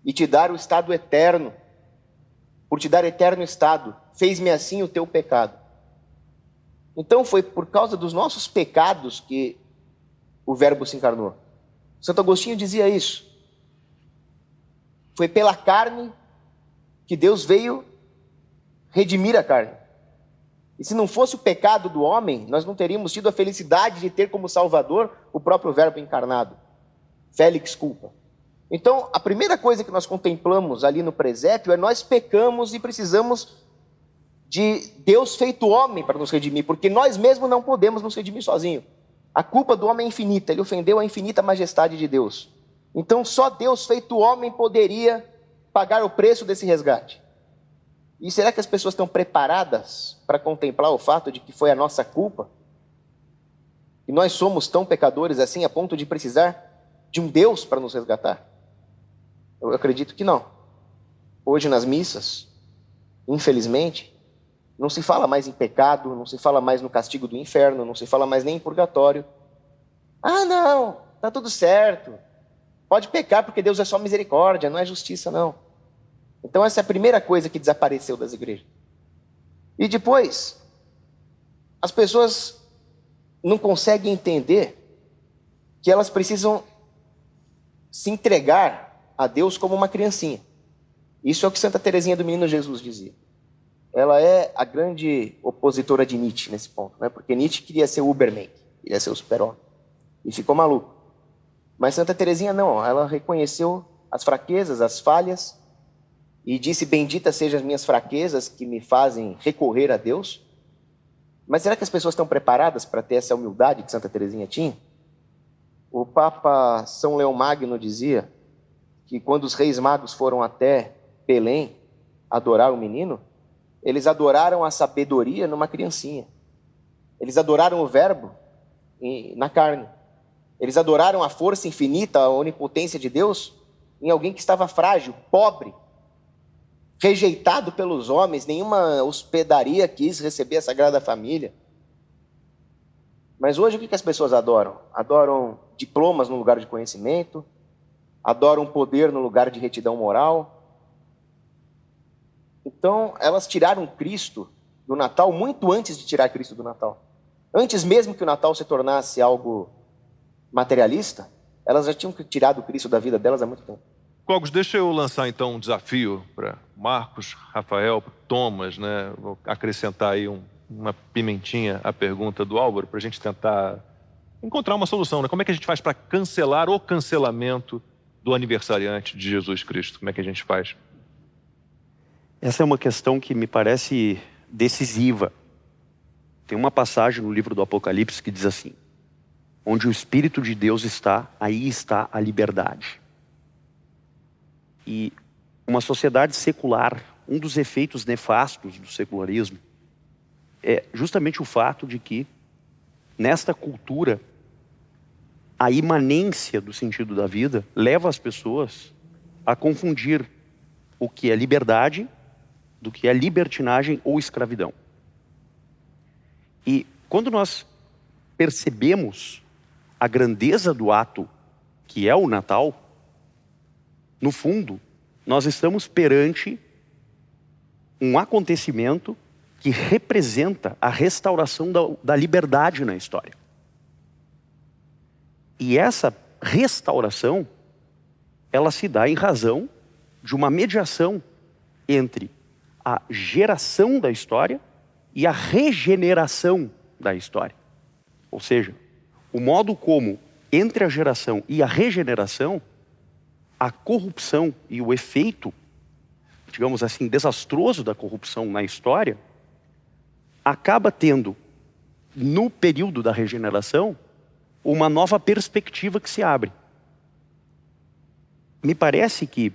e te dar o estado eterno, por te dar eterno estado, fez-me assim o teu pecado. Então foi por causa dos nossos pecados que o Verbo se encarnou. Santo Agostinho dizia isso. Foi pela carne que Deus veio redimir a carne. E se não fosse o pecado do homem, nós não teríamos tido a felicidade de ter como Salvador o próprio Verbo encarnado. Félix culpa. Então, a primeira coisa que nós contemplamos ali no presépio é nós pecamos e precisamos de Deus feito homem para nos redimir, porque nós mesmos não podemos nos redimir sozinhos. A culpa do homem é infinita, ele ofendeu a infinita majestade de Deus. Então, só Deus feito homem poderia pagar o preço desse resgate. E será que as pessoas estão preparadas para contemplar o fato de que foi a nossa culpa? E nós somos tão pecadores assim a ponto de precisar de um Deus para nos resgatar? Eu acredito que não. Hoje nas missas, infelizmente, não se fala mais em pecado, não se fala mais no castigo do inferno, não se fala mais nem em purgatório. Ah, não, está tudo certo. Pode pecar porque Deus é só misericórdia, não é justiça, não. Então essa é a primeira coisa que desapareceu das igrejas. E depois, as pessoas não conseguem entender que elas precisam se entregar a Deus como uma criancinha. Isso é o que Santa Teresinha do Menino Jesus dizia. Ela é a grande opositora de Nietzsche nesse ponto, né? Porque Nietzsche queria ser o Uberman, queria ser o super-homem, e ficou maluco. Mas Santa Teresinha não, ela reconheceu as fraquezas, as falhas, e disse, bendita sejam as minhas fraquezas que me fazem recorrer a Deus. Mas será que as pessoas estão preparadas para ter essa humildade que Santa Teresinha tinha? O Papa São Leão Magno dizia que quando os reis magos foram até Belém adorar o menino, eles adoraram a sabedoria numa criancinha. Eles adoraram o Verbo na carne. Eles adoraram a força infinita, a onipotência de Deus em alguém que estava frágil, pobre, rejeitado pelos homens. Nenhuma hospedaria quis receber a Sagrada Família. Mas hoje o que as pessoas adoram? Adoram diplomas no lugar de conhecimento, adoram poder no lugar de retidão moral. Então, elas tiraram Cristo do Natal muito antes de tirar Cristo do Natal. Antes mesmo que o Natal se tornasse algo materialista, elas já tinham tirado Cristo da vida delas há muito tempo. Cogos, deixa eu lançar então um desafio para Marcos, Rafael, Thomas, né? Vou acrescentar aí uma pimentinha à pergunta do Álvaro para a gente tentar encontrar uma solução, né? Como é que a gente faz para cancelar o cancelamento do aniversariante de Jesus Cristo? Como é que a gente faz? Essa é uma questão que me parece decisiva. Tem uma passagem no livro do Apocalipse que diz assim: onde o Espírito de Deus está, aí está a liberdade. E uma sociedade secular, um dos efeitos nefastos do secularismo é justamente o fato de que, nesta cultura, a imanência do sentido da vida leva as pessoas a confundir o que é liberdade do que é libertinagem ou escravidão. E quando nós percebemos a grandeza do ato que é o Natal, no fundo, nós estamos perante um acontecimento que representa a restauração da liberdade na história. E essa restauração, ela se dá em razão de uma mediação entre a geração da história e a regeneração da história. Ou seja, o modo como, entre a geração e a regeneração, a corrupção e o efeito, digamos assim, desastroso da corrupção na história, acaba tendo, no período da regeneração, uma nova perspectiva que se abre. Me parece que,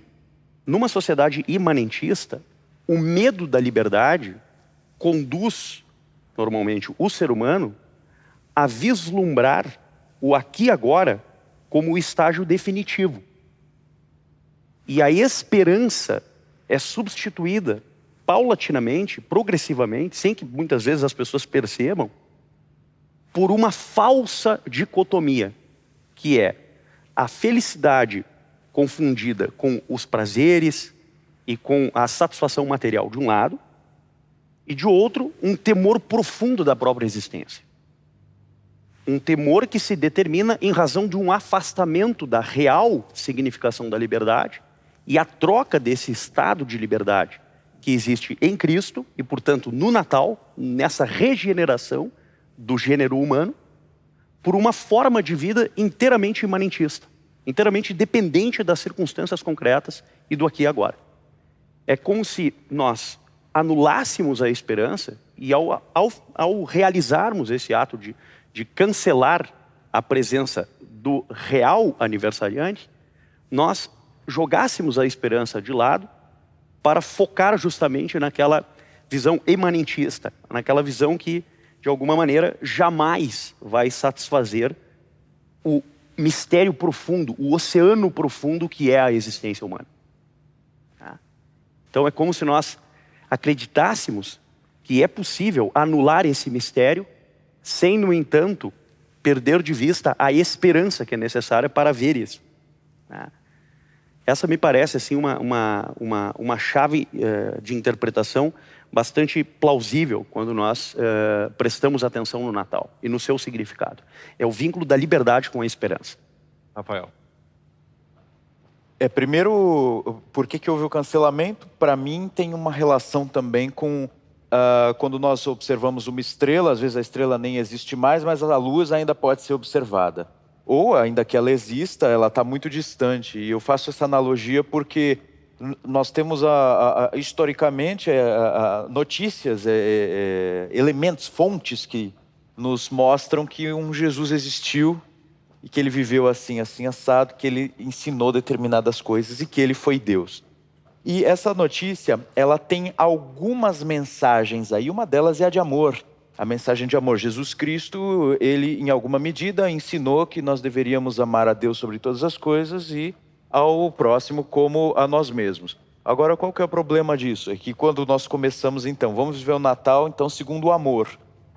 numa sociedade imanentista, o medo da liberdade conduz, normalmente, o ser humano a vislumbrar o aqui e agora como o estágio definitivo. E a esperança é substituída paulatinamente, progressivamente, sem que muitas vezes as pessoas percebam, por uma falsa dicotomia, que é a felicidade confundida com os prazeres e com a satisfação material de um lado, e de outro, um temor profundo da própria existência. Um temor que se determina em razão de um afastamento da real significação da liberdade e a troca desse estado de liberdade que existe em Cristo e, portanto, no Natal, nessa regeneração do gênero humano, por uma forma de vida inteiramente imanentista, inteiramente dependente das circunstâncias concretas e do aqui e agora. É como se nós anulássemos a esperança e ao realizarmos esse ato de cancelar a presença do real aniversariante, nós jogássemos a esperança de lado para focar justamente naquela visão imanentista, naquela visão que, de alguma maneira, jamais vai satisfazer o mistério profundo, o oceano profundo que é a existência humana. Então é como se nós acreditássemos que é possível anular esse mistério sem, no entanto, perder de vista a esperança que é necessária para ver isso. Essa me parece assim, uma chave de interpretação bastante plausível quando nós prestamos atenção no Natal e no seu significado. É o vínculo da liberdade com a esperança. Rafael. Primeiro, por que houve o cancelamento? Para mim, tem uma relação também com quando nós observamos uma estrela, às vezes a estrela nem existe mais, mas a luz ainda pode ser observada. Ou, ainda que ela exista, ela está muito distante. E eu faço essa analogia porque nós temos, historicamente, notícias, elementos, fontes que nos mostram que um Jesus existiu e que ele viveu assim, assim, assado, que ele ensinou determinadas coisas e que ele foi Deus. E essa notícia, ela tem algumas mensagens aí, uma delas é a de amor. A mensagem de amor. Jesus Cristo, ele em alguma medida ensinou que nós deveríamos amar a Deus sobre todas as coisas e ao próximo como a nós mesmos. Agora, qual que é o problema disso? É que quando nós começamos, então, vamos viver o Natal, então, segundo o amor.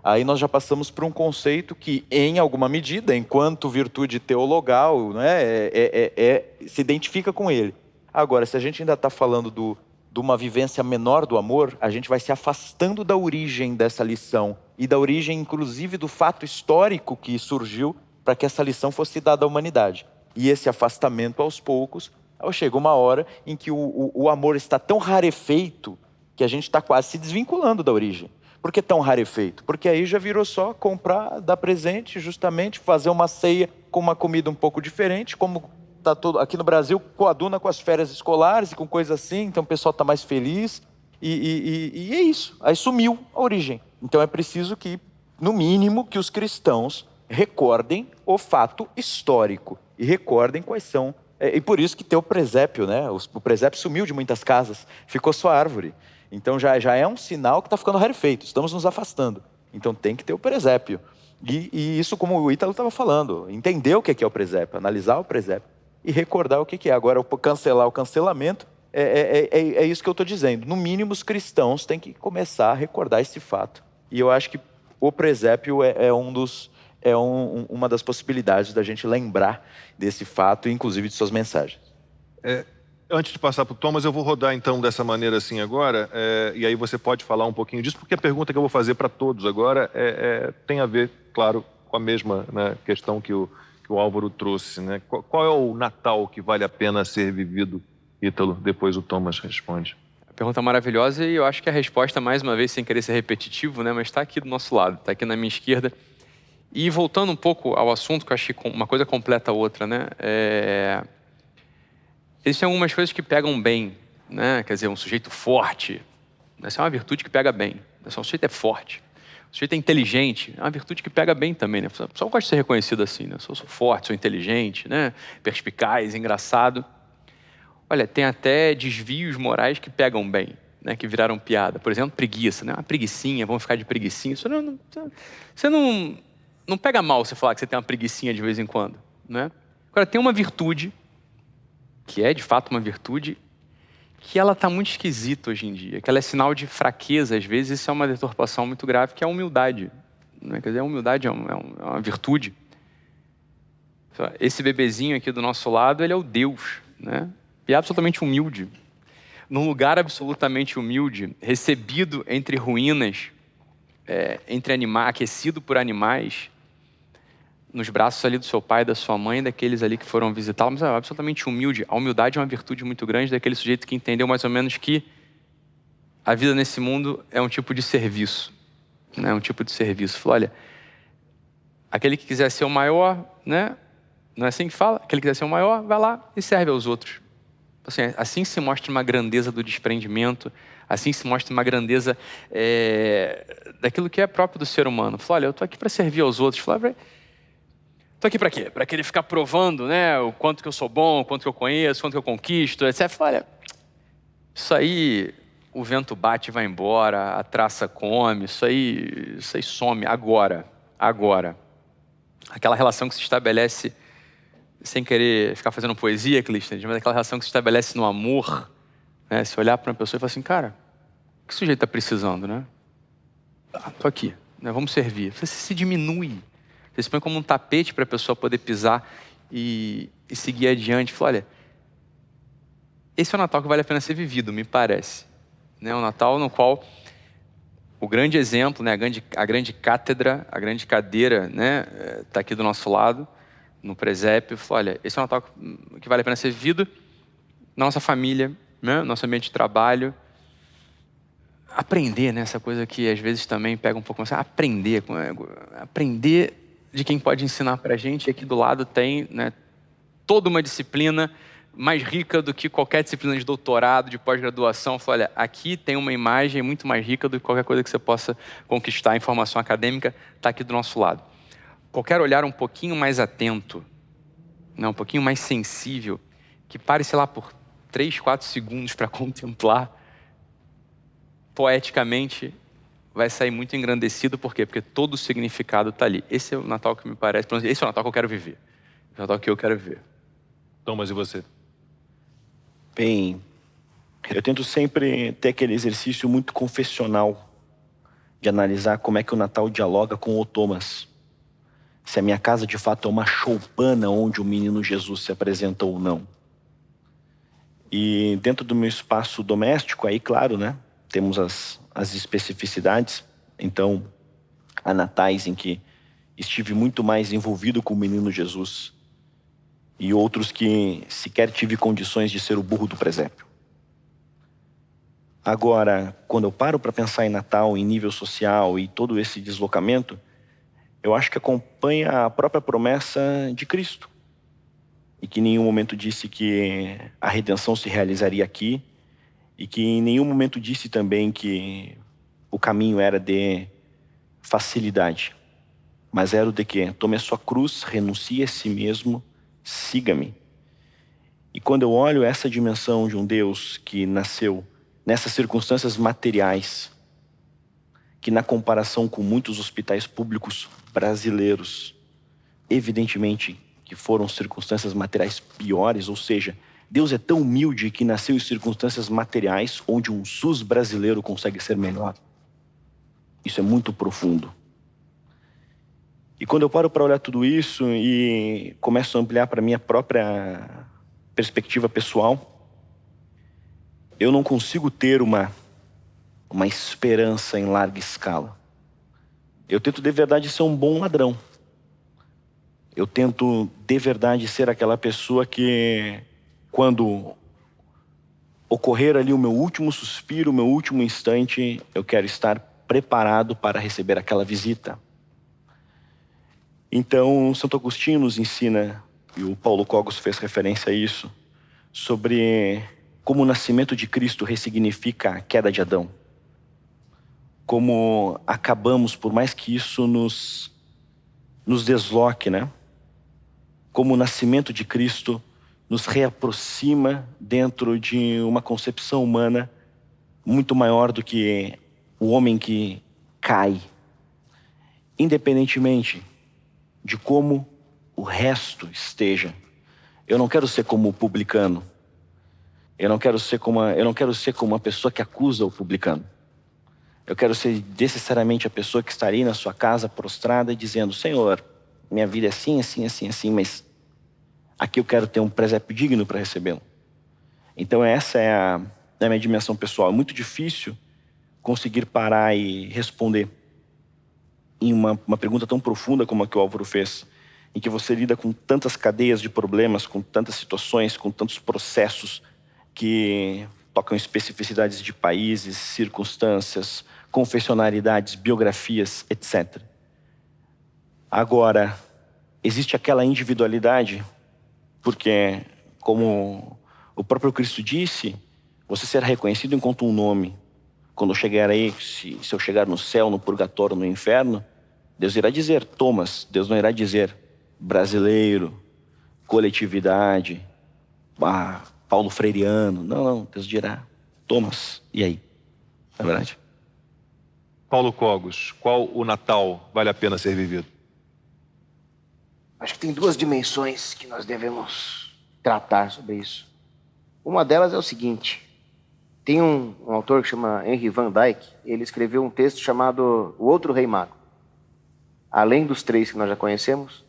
Aí nós já passamos por um conceito que, em alguma medida, enquanto virtude teologal, né, se identifica com ele. Agora, se a gente ainda está falando de uma vivência menor do amor, a gente vai se afastando da origem dessa lição e da origem, inclusive, do fato histórico que surgiu para que essa lição fosse dada à humanidade. E esse afastamento, aos poucos, chega uma hora em que o amor está tão rarefeito que a gente está quase se desvinculando da origem. Por que tão rarefeito? Porque aí já virou só comprar, dar presente, justamente, fazer uma ceia com uma comida um pouco diferente, como está todo aqui no Brasil, coaduna com as férias escolares e com coisas assim, então o pessoal está mais feliz. E é isso. Aí sumiu a origem. Então é preciso que no mínimo, que os cristãos recordem o fato histórico e recordem quais são. E por isso que tem o presépio, né? O presépio sumiu de muitas casas, ficou só árvore. Então já é um sinal que está ficando rarefeito, estamos nos afastando. Então tem que ter o presépio. E isso, como o Ítalo estava falando, entender o que é o presépio, analisar o presépio e recordar o que é. Agora, cancelar o cancelamento, é isso que eu estou dizendo. No mínimo, os cristãos têm que começar a recordar esse fato. E eu acho que o presépio uma das possibilidades da gente lembrar desse fato, inclusive de suas mensagens. Antes de passar para o Thomas, eu vou rodar então dessa maneira assim agora, e aí você pode falar um pouquinho disso, porque a pergunta que eu vou fazer para todos agora tem a ver, claro, com a mesma, né, questão que o Álvaro trouxe, né? Qual é o Natal que vale a pena ser vivido, Ítalo? Depois o Thomas responde. Pergunta maravilhosa, e eu acho que a resposta, mais uma vez, sem querer ser repetitivo, né, mas está aqui do nosso lado, está aqui na minha esquerda. E voltando um pouco ao assunto, que eu acho que uma coisa completa a outra, né? Existem algumas coisas que pegam bem, né? Quer dizer, um sujeito forte, essa é uma virtude que pega bem. O sujeito é forte, o sujeito é inteligente, é uma virtude que pega bem também, né? Só gosto de ser reconhecido assim, né? Sou forte, sou inteligente, né? Perspicaz, engraçado. Olha, tem até desvios morais que pegam bem, né? Que viraram piada. Por exemplo, preguiça, né? Uma preguicinha, vamos ficar de preguicinha. Você não pega mal você falar que você tem uma preguicinha de vez em quando, né? Agora, tem uma virtude que é de fato uma virtude, que ela está muito esquisita hoje em dia, que ela é sinal de fraqueza, às vezes isso é uma deturpação muito grave, que é a humildade. Né? Quer dizer, a humildade é uma virtude. Esse bebezinho aqui do nosso lado, ele é o Deus, né? E é absolutamente humilde. Num lugar absolutamente humilde, recebido entre ruínas, aquecido por animais, nos braços ali do seu pai, da sua mãe, daqueles ali que foram visitá-lo, mas é absolutamente humilde. A humildade é uma virtude muito grande daquele sujeito que entendeu mais ou menos que a vida nesse mundo é um tipo de serviço, né? Um tipo de serviço. Falou, olha, aquele que quiser ser o maior, né? Não é assim que fala? Aquele que quiser ser o maior, vai lá e serve aos outros. Assim se mostra uma grandeza do desprendimento, assim se mostra uma grandeza daquilo que é próprio do ser humano. Falou, olha, eu estou aqui para servir aos outros. Falou, estou aqui para quê? Para querer ficar provando, né, o quanto que eu sou bom, o quanto que eu conheço, o quanto que eu conquisto, etc. Olha, isso aí, o vento bate e vai embora, a traça come, isso aí some agora. Aquela relação que se estabelece, sem querer ficar fazendo poesia, Cristian, mas aquela relação que se estabelece no amor, né, se olhar para uma pessoa e falar assim, cara, o que o sujeito está precisando, né? Estou aqui, né, vamos servir. Você se diminui. Você se põe como um tapete para a pessoa poder pisar e seguir adiante. Fala, olha, esse é o Natal que vale a pena ser vivido, me parece. Né? Um Natal no qual o grande exemplo, né? a grande cátedra, a grande cadeira, né? Está aqui do nosso lado, no presépio. Fala, olha, esse é um Natal que vale a pena ser vivido na nossa família, né? Nosso ambiente de trabalho. Aprender, né? Essa coisa que às vezes também pega um pouco mais. Aprender de quem pode ensinar para a gente. E aqui do lado tem, né, toda uma disciplina mais rica do que qualquer disciplina de doutorado, de pós-graduação. Olha, aqui tem uma imagem muito mais rica do que qualquer coisa que você possa conquistar. A informação acadêmica está aqui do nosso lado. Qualquer olhar um pouquinho mais atento, né, um pouquinho mais sensível, que pare, sei lá, por 3, 4 segundos para contemplar, poeticamente, vai sair muito engrandecido. Por quê? Porque todo o significado está ali. Esse é o Natal que me parece. Esse é o Natal que eu quero viver. É o Natal que eu quero viver. Thomas, e você? Bem, eu tento sempre ter aquele exercício muito confessional de analisar como é que o Natal dialoga com o Thomas. Se a minha casa de fato é uma choupana onde o menino Jesus se apresenta ou não. E dentro do meu espaço doméstico, aí claro, né? Temos as especificidades. Então, há natais em que estive muito mais envolvido com o menino Jesus e outros que sequer tive condições de ser o burro do presépio. Agora, quando eu paro para pensar em Natal, em nível social e todo esse deslocamento, eu acho que acompanha a própria promessa de Cristo. E que em nenhum momento disse que a redenção se realizaria aqui, e que em nenhum momento disse também que o caminho era de facilidade, mas era o de que tome a sua cruz, renuncie a si mesmo, siga-me. E quando eu olho essa dimensão de um Deus que nasceu nessas circunstâncias materiais, que na comparação com muitos hospitais públicos brasileiros, evidentemente que foram circunstâncias materiais piores, ou seja, Deus é tão humilde que nasceu em circunstâncias materiais onde um SUS brasileiro consegue ser melhor. Isso é muito profundo. E quando eu paro para olhar tudo isso e começo a ampliar para a minha própria perspectiva pessoal, eu não consigo ter uma esperança em larga escala. Eu tento de verdade ser um bom ladrão. Eu tento de verdade ser aquela pessoa que, quando ocorrer ali o meu último suspiro, o meu último instante, eu quero estar preparado para receber aquela visita. Então, Santo Agostinho nos ensina, e o Paulo Cogos fez referência a isso, sobre como o nascimento de Cristo ressignifica a queda de Adão. Como acabamos, por mais que isso nos desloque, né? Como o nascimento de Cristo nos reaproxima dentro de uma concepção humana muito maior do que o homem que cai. Independentemente de como o resto esteja. Eu não quero ser como o publicano. Eu não quero ser como uma pessoa que acusa o publicano. Eu quero ser necessariamente a pessoa que estaria na sua casa prostrada e dizendo: Senhor, minha vida é assim, assim, assim, assim, mas aqui eu quero ter um presépio digno para recebê-lo. Então essa é a minha dimensão pessoal. É muito difícil conseguir parar e responder em uma pergunta tão profunda como a que o Álvaro fez, em que você lida com tantas cadeias de problemas, com tantas situações, com tantos processos que tocam especificidades de países, circunstâncias, confessionalidades, biografias, etc. Agora, existe aquela individualidade, porque, como o próprio Cristo disse, você será reconhecido enquanto um nome. Quando eu chegar aí, se eu chegar no céu, no purgatório, no inferno, Deus irá dizer Thomas, Deus não irá dizer brasileiro, coletividade, Paulo Freireano. Não, Deus dirá Thomas, e aí? Não é verdade? Paulo Cogos, qual o Natal vale a pena ser vivido? Acho que tem duas dimensões que nós devemos tratar sobre isso. Uma delas é o seguinte: tem um autor que chama Henry Van Dyke, ele escreveu um texto chamado O Outro Rei Mago. Além dos três que nós já conhecemos,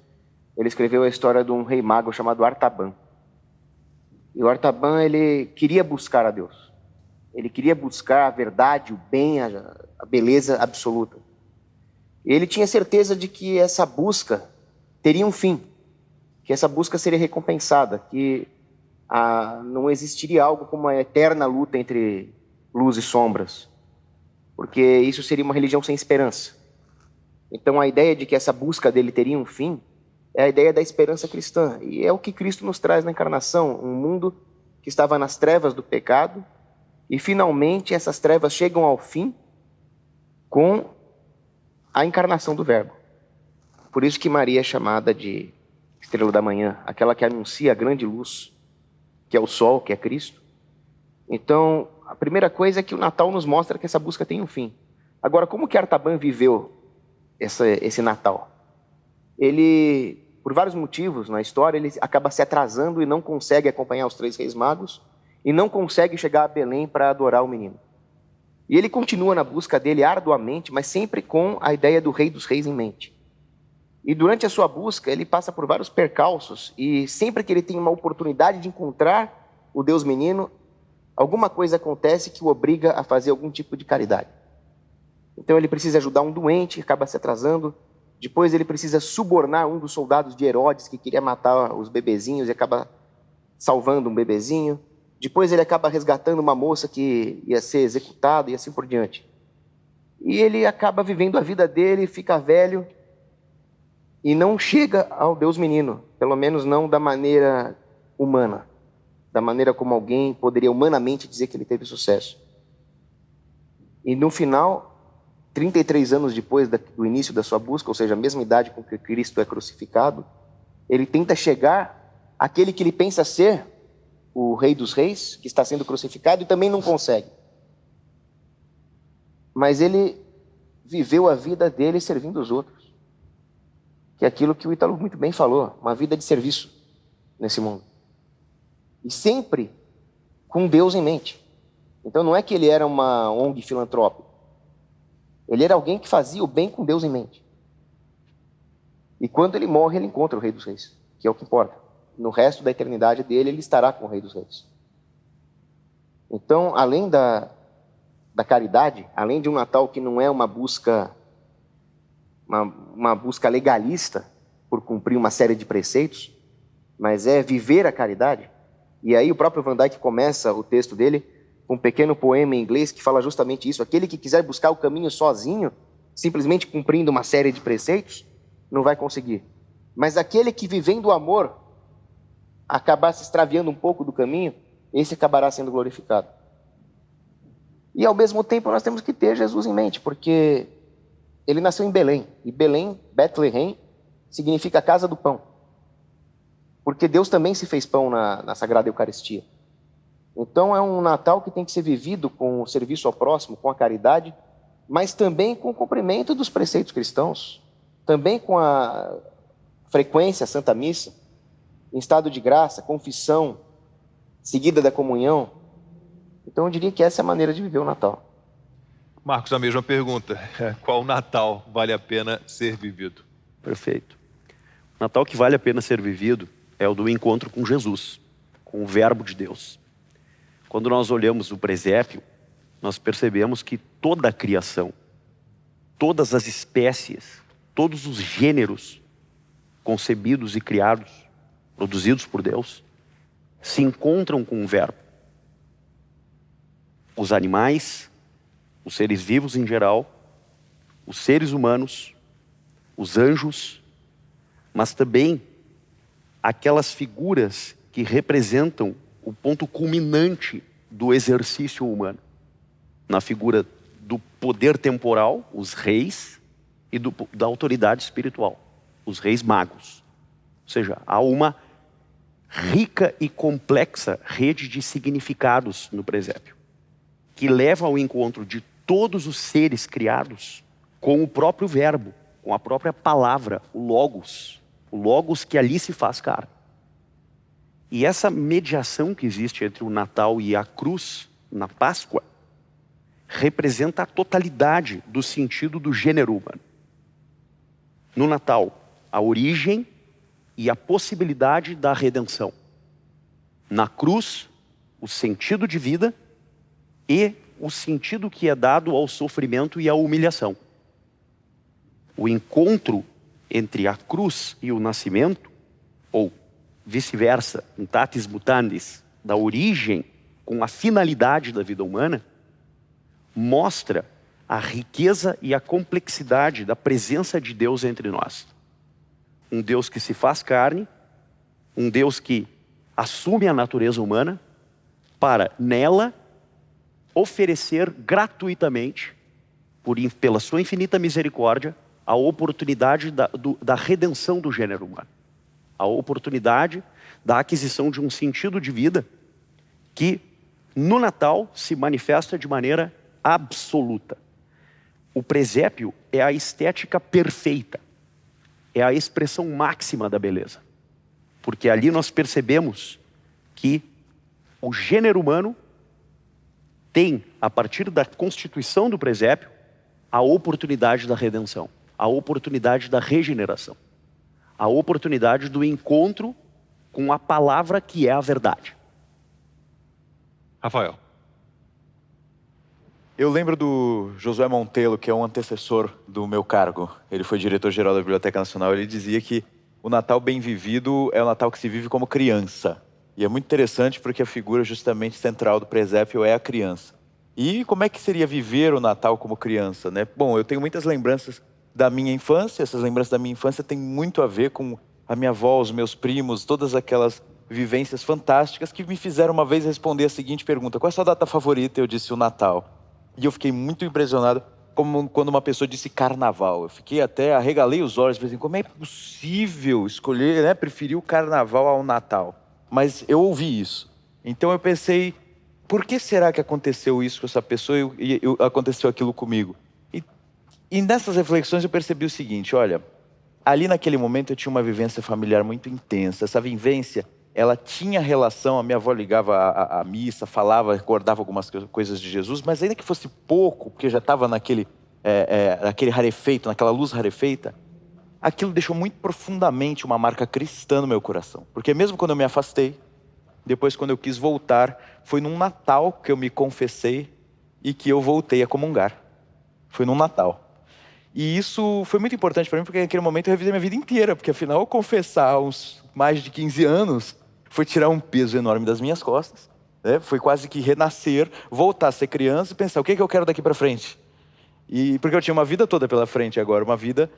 ele escreveu a história de um rei mago chamado Artaban. E o Artaban, ele queria buscar a Deus. Ele queria buscar a verdade, o bem, a beleza absoluta. E ele tinha certeza de que essa busca teria um fim, que essa busca seria recompensada, que não existiria algo como uma eterna luta entre luz e sombras, porque isso seria uma religião sem esperança. Então a ideia de que essa busca dele teria um fim é a ideia da esperança cristã, e é o que Cristo nos traz na encarnação, um mundo que estava nas trevas do pecado, e finalmente essas trevas chegam ao fim com a encarnação do Verbo. Por isso que Maria é chamada de estrela da manhã, aquela que anuncia a grande luz, que é o sol, que é Cristo. Então, a primeira coisa é que o Natal nos mostra que essa busca tem um fim. Agora, como que Artaban viveu esse Natal? Ele, por vários motivos na história, ele acaba se atrasando e não consegue acompanhar os três reis magos e não consegue chegar a Belém para adorar o menino. E ele continua na busca dele arduamente, mas sempre com a ideia do Rei dos Reis em mente. E durante a sua busca, ele passa por vários percalços, e sempre que ele tem uma oportunidade de encontrar o Deus menino, alguma coisa acontece que o obriga a fazer algum tipo de caridade. Então ele precisa ajudar um doente, acaba se atrasando. Depois ele precisa subornar um dos soldados de Herodes, que queria matar os bebezinhos, e acaba salvando um bebezinho. Depois ele acaba resgatando uma moça que ia ser executada e assim por diante. E ele acaba vivendo a vida dele, fica velho e não chega ao Deus menino, pelo menos não da maneira humana, da maneira como alguém poderia humanamente dizer que ele teve sucesso. E no final, 33 anos depois do início da sua busca, ou seja, a mesma idade com que Cristo é crucificado, ele tenta chegar àquele que ele pensa ser o Rei dos Reis, que está sendo crucificado, e também não consegue. Mas ele viveu a vida dele servindo os outros. Que é aquilo que o Ítalo muito bem falou, uma vida de serviço nesse mundo. E sempre com Deus em mente. Então não é que ele era uma ONG filantrópica. Ele era alguém que fazia o bem com Deus em mente. E quando ele morre, ele encontra o Rei dos Reis, que é o que importa. No resto da eternidade dele, ele estará com o Rei dos Reis. Então, além da caridade, além de um Natal que não é uma busca legalista por cumprir uma série de preceitos, mas é viver a caridade. E aí o próprio Van Dyck começa o texto dele com um pequeno poema em inglês que fala justamente isso. Aquele que quiser buscar o caminho sozinho, simplesmente cumprindo uma série de preceitos, não vai conseguir. Mas aquele que, vivendo o amor, acabar se extraviando um pouco do caminho, esse acabará sendo glorificado. E ao mesmo tempo nós temos que ter Jesus em mente, porque ele nasceu em Belém. E Belém, Bethlehem, significa casa do pão. Porque Deus também se fez pão na Sagrada Eucaristia. Então é um Natal que tem que ser vivido com o serviço ao próximo, com a caridade, mas também com o cumprimento dos preceitos cristãos, também com a frequência à Santa Missa, em estado de graça, confissão, seguida da comunhão. Então eu diria que essa é a maneira de viver o Natal. Marcos, a mesma pergunta. Qual Natal vale a pena ser vivido? Perfeito. O Natal que vale a pena ser vivido é o do encontro com Jesus, com o Verbo de Deus. Quando nós olhamos o presépio, nós percebemos que toda a criação, todas as espécies, todos os gêneros concebidos e criados, produzidos por Deus, se encontram com o Verbo. Os animais, os seres vivos em geral, os seres humanos, os anjos, mas também aquelas figuras que representam o ponto culminante do exercício humano. Na figura do poder temporal, os reis, e da autoridade espiritual, os reis magos. Ou seja, há uma rica e complexa rede de significados no presépio, que leva ao encontro de todos os seres criados com o próprio verbo, com a própria palavra, o Logos que ali se faz carne. E essa mediação que existe entre o Natal e a cruz, na Páscoa, representa a totalidade do sentido do gênero humano. No Natal, a origem e a possibilidade da redenção. Na cruz, o sentido de vida e o sentido que é dado ao sofrimento e à humilhação. O encontro entre a cruz e o nascimento, ou vice-versa, mutatis mutandis, da origem com a finalidade da vida humana, mostra a riqueza e a complexidade da presença de Deus entre nós. Um Deus que se faz carne, um Deus que assume a natureza humana para, nela, oferecer gratuitamente, pela sua infinita misericórdia, a oportunidade da redenção do gênero humano. A oportunidade da aquisição de um sentido de vida que, no Natal, se manifesta de maneira absoluta. O presépio é a estética perfeita, é a expressão máxima da beleza. Porque ali nós percebemos que o gênero humano tem, a partir da constituição do presépio, a oportunidade da redenção, a oportunidade da regeneração, a oportunidade do encontro com a palavra que é a verdade. Rafael. Eu lembro do Josué Montelo, que é um antecessor do meu cargo. Ele foi diretor-geral da Biblioteca Nacional. Ele dizia que o Natal bem vivido é o Natal que se vive como criança. E é muito interessante porque a figura justamente central do presépio é a criança. E como é que seria viver o Natal como criança, né? Bom, eu tenho muitas lembranças da minha infância. Essas lembranças da minha infância têm muito a ver com a minha avó, os meus primos, todas aquelas vivências fantásticas que me fizeram uma vez responder a seguinte pergunta: qual é a sua data favorita? Eu disse o Natal. E eu fiquei muito impressionado como quando uma pessoa disse carnaval. Eu fiquei até, arregalei os olhos, pensei, como é possível escolher, né, preferir o carnaval ao Natal? Mas eu ouvi isso. Então eu pensei, por que será que aconteceu isso com essa pessoa e aconteceu aquilo comigo? E nessas reflexões eu percebi o seguinte, olha, ali naquele momento eu tinha uma vivência familiar muito intensa. Essa vivência, ela tinha relação, a minha avó ligava à missa, falava, recordava algumas coisas de Jesus, mas ainda que fosse pouco, porque já estava naquele rarefeito, naquela luz rarefeita, aquilo deixou muito profundamente uma marca cristã no meu coração. Porque mesmo quando eu me afastei, depois quando eu quis voltar, foi num Natal que eu me confessei e que eu voltei a comungar. Foi num Natal. E isso foi muito importante para mim, porque naquele momento eu revisei minha vida inteira, porque afinal, confessar uns mais de 15 anos foi tirar um peso enorme das minhas costas, né? Foi quase que renascer, voltar a ser criança e pensar, o que eu quero daqui para frente? E porque eu tinha uma vida toda pela frente agora, uma vida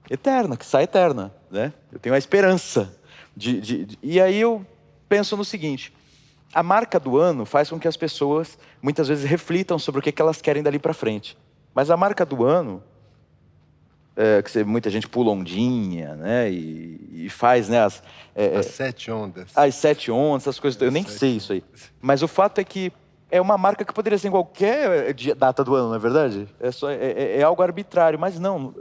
eterna, que sai eterna, né? Eu tenho a esperança E aí eu penso no seguinte, a marca do ano faz com que as pessoas muitas vezes reflitam sobre o que elas querem dali para frente. Mas a marca do ano, muita gente pula ondinha, né? E faz, né? As 7 ondas. As 7 ondas, essas coisas. Eu nem sei isso aí. Mas o fato é que é uma marca que poderia ser em qualquer data do ano, não é verdade? É algo arbitrário. Mas não.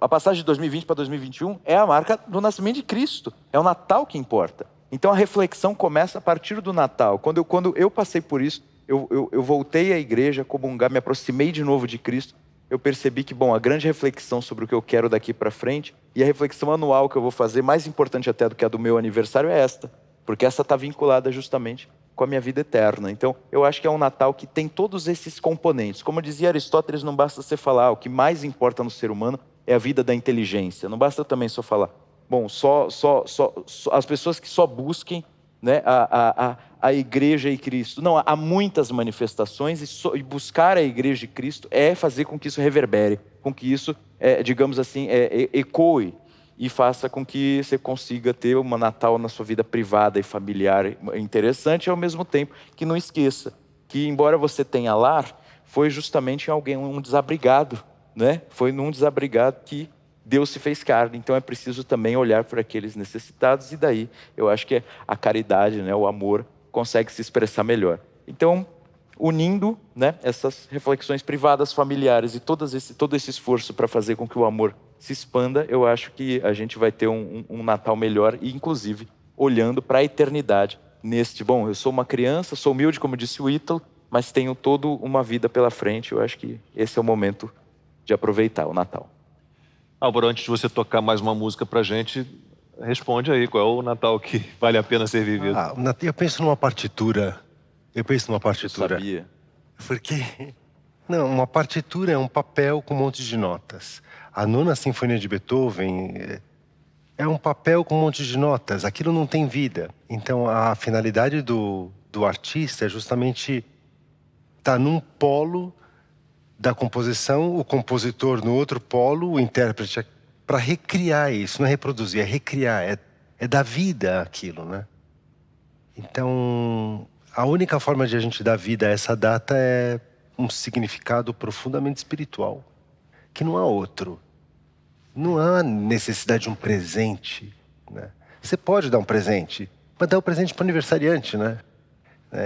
A passagem de 2020 para 2021 é a marca do nascimento de Cristo. É o Natal que importa. Então a reflexão começa a partir do Natal. Quando eu passei por isso, eu voltei à igreja, comungar, me aproximei de novo de Cristo. Eu percebi que, a grande reflexão sobre o que eu quero daqui para frente e a reflexão anual que eu vou fazer, mais importante até do que a do meu aniversário, é esta. Porque essa está vinculada justamente com a minha vida eterna. Então, eu acho que é um Natal que tem todos esses componentes. Como dizia Aristóteles, não basta você falar, o que mais importa no ser humano é a vida da inteligência. Não basta também só falar, só as pessoas que só busquem, né, a igreja e Cristo. Não, há muitas manifestações e buscar a igreja e Cristo é fazer com que isso reverbere, com que isso, digamos assim, ecoe e faça com que você consiga ter um Natal na sua vida privada e familiar interessante, e ao mesmo tempo que não esqueça que, embora você tenha lar, foi justamente um desabrigado, né? Foi num desabrigado que Deus se fez carne, então é preciso também olhar para aqueles necessitados, e daí eu acho que a caridade, né, o amor, consegue se expressar melhor. Então, unindo, né, essas reflexões privadas, familiares e todo esse esforço para fazer com que o amor se expanda, eu acho que a gente vai ter um Natal melhor e, inclusive, olhando para a eternidade neste, eu sou uma criança, sou humilde, como disse o Ítalo, mas tenho toda uma vida pela frente. Eu acho que esse é o momento de aproveitar o Natal. Álvaro, antes de você tocar mais uma música pra gente, responde aí, qual é o Natal que vale a pena ser vivido? Eu penso numa partitura. Eu sabia. Porque... Não, uma partitura é um papel com um monte de notas. A 9ª Sinfonia de Beethoven é um papel com um monte de notas. Aquilo não tem vida. Então, a finalidade do artista é justamente estar num polo da composição, o compositor no outro polo, o intérprete, para recriar isso. Não é reproduzir, é recriar, é dar vida àquilo, né? Então, a única forma de a gente dar vida a essa data é um significado profundamente espiritual, que não há outro. Não há necessidade de um presente, né? Você pode dar um presente, mas dá o presente para o aniversariante, né?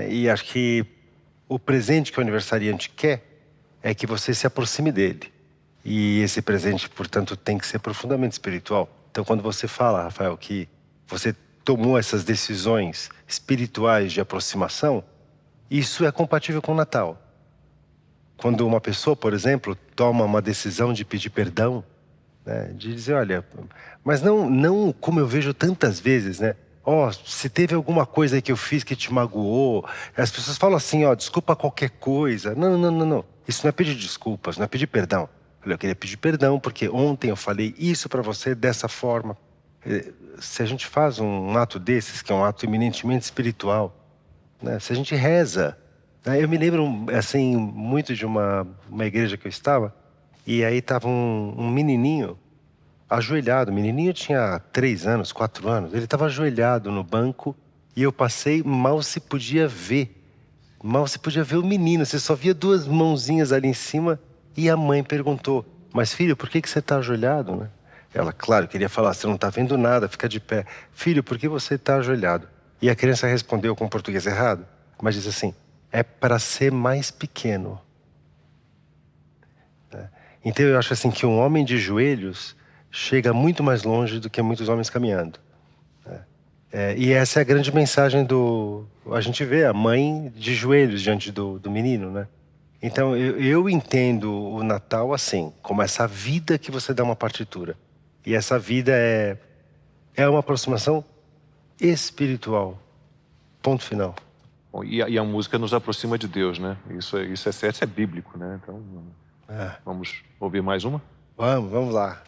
E acho que o presente que o aniversariante quer é que você se aproxime dele. E esse presente, portanto, tem que ser profundamente espiritual. Então, quando você fala, Rafael, que você tomou essas decisões espirituais de aproximação, isso é compatível com o Natal. Quando uma pessoa, por exemplo, toma uma decisão de pedir perdão, né, de dizer, olha, mas não como eu vejo tantas vezes, né? Se teve alguma coisa que eu fiz que te magoou, as pessoas falam assim, desculpa qualquer coisa. Não. Isso não é pedir desculpas, não é pedir perdão. Eu queria pedir perdão porque ontem eu falei isso para você dessa forma. Se a gente faz um ato desses, que é um ato eminentemente espiritual, né, se a gente reza... Eu me lembro, assim, muito de uma igreja que eu estava, e aí estava um menininho ajoelhado. O menininho tinha 3 anos, 4 anos. Ele estava ajoelhado no banco e eu passei, mal se podia ver. Mal se podia ver o menino. Você só via 2 mãozinhas ali em cima E a mãe perguntou, mas filho, por que você está ajoelhado, né? Ela, claro, queria falar, você não está vendo nada, fica de pé. Filho, por que você está ajoelhado? E a criança respondeu com português errado, mas diz assim, é para ser mais pequeno. Então eu acho assim que um homem de joelhos chega muito mais longe do que muitos homens caminhando. E essa é a grande mensagem do... A gente vê a mãe de joelhos diante do menino, né? Então eu entendo o Natal assim, como essa vida que você dá uma partitura. E essa vida é uma aproximação espiritual. Ponto final. Bom, e a música nos aproxima de Deus, né? Isso é certo, isso é bíblico, né? Então, vamos ouvir mais uma? Vamos lá.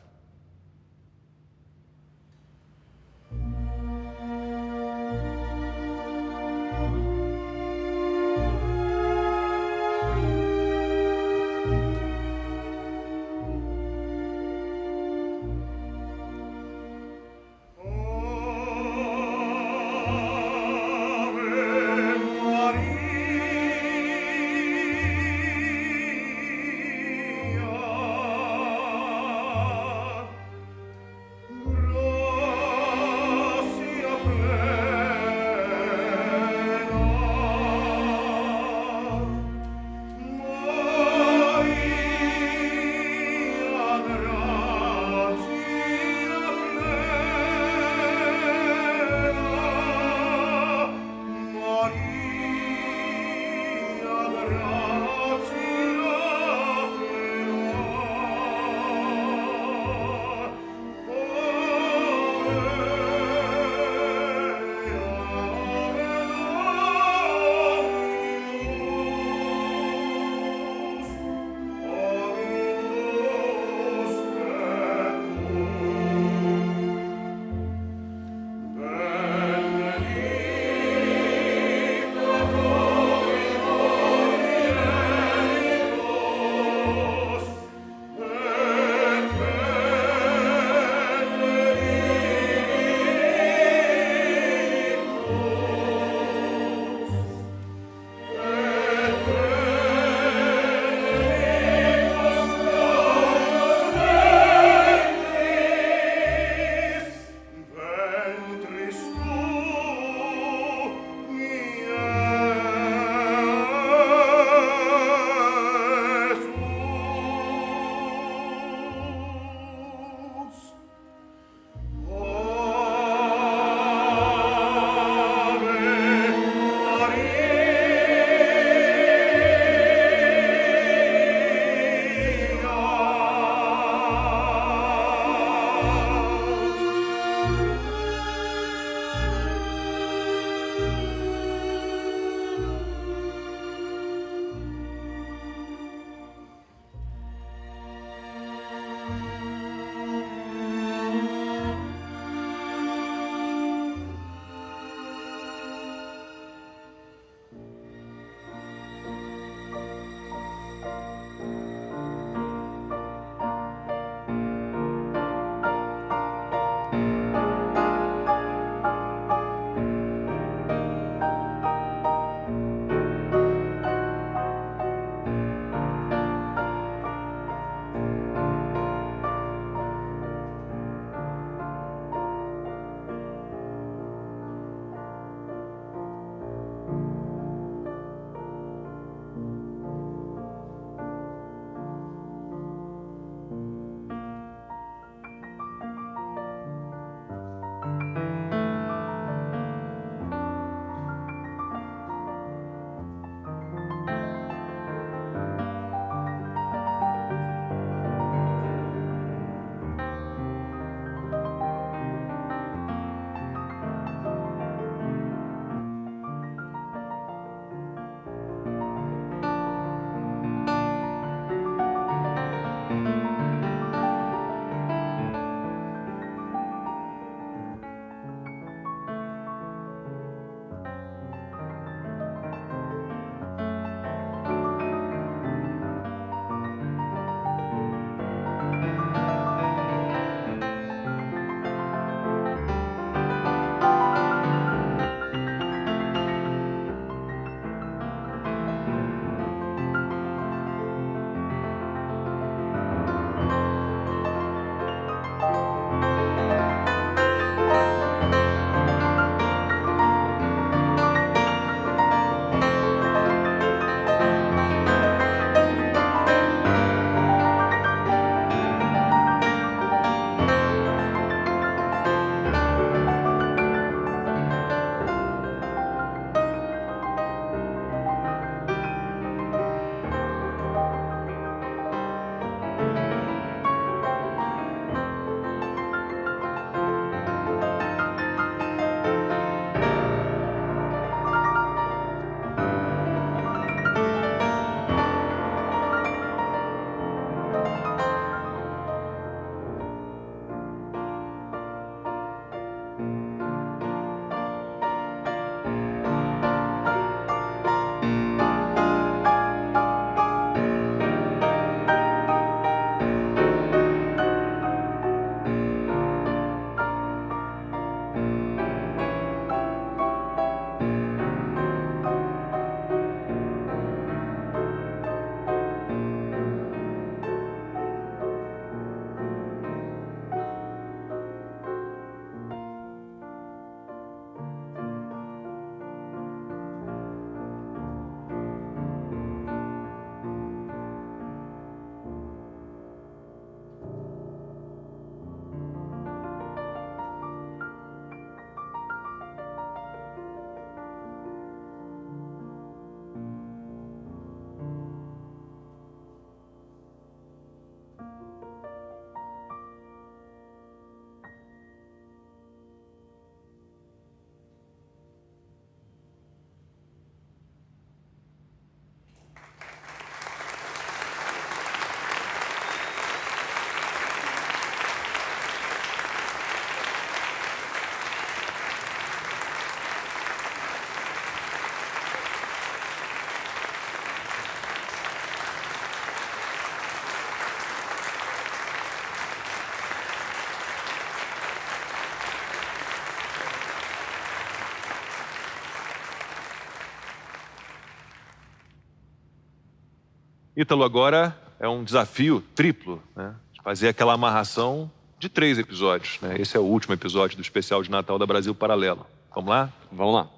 Ítalo, agora é um desafio triplo, né? Fazer aquela amarração de 3 episódios, né? Esse é o último episódio do especial de Natal da Brasil Paralelo. Vamos lá? Vamos lá.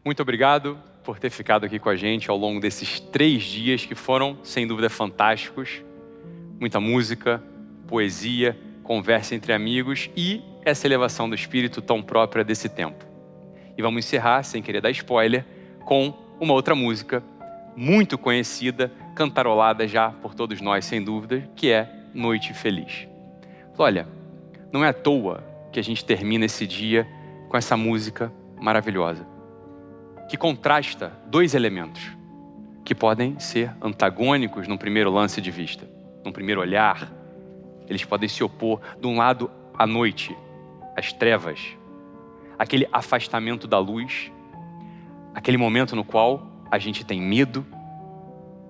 Muito obrigado por ter ficado aqui com a gente ao longo desses 3 dias que foram, sem dúvida, fantásticos. Muita música, poesia, conversa entre amigos e essa elevação do espírito tão própria desse tempo. E vamos encerrar, sem querer dar spoiler, com uma outra música muito conhecida, cantarolada já por todos nós, sem dúvida, que é Noite Feliz. Olha, não é à toa que a gente termina esse dia com essa música maravilhosa, que contrasta 2 elementos que podem ser antagônicos num primeiro lance de vista, num primeiro olhar. Eles podem se opor, de um lado, a noite, as trevas, aquele afastamento da luz, aquele momento no qual a gente tem medo,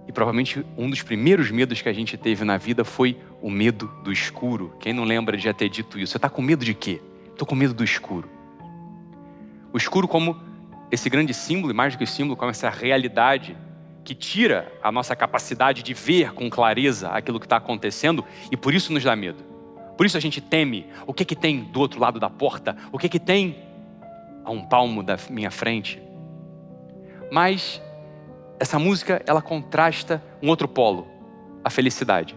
e provavelmente um dos primeiros medos que a gente teve na vida foi o medo do escuro. Quem não lembra de já ter dito isso? Você está com medo de quê? Estou com medo do escuro. O escuro como esse grande símbolo, e mais do que símbolo, como essa realidade que tira a nossa capacidade de ver com clareza aquilo que está acontecendo, e por isso nos dá medo. Por isso a gente teme. O que tem do outro lado da porta? O que tem a um palmo da minha frente? Mas essa música, ela contrasta um outro polo, a felicidade.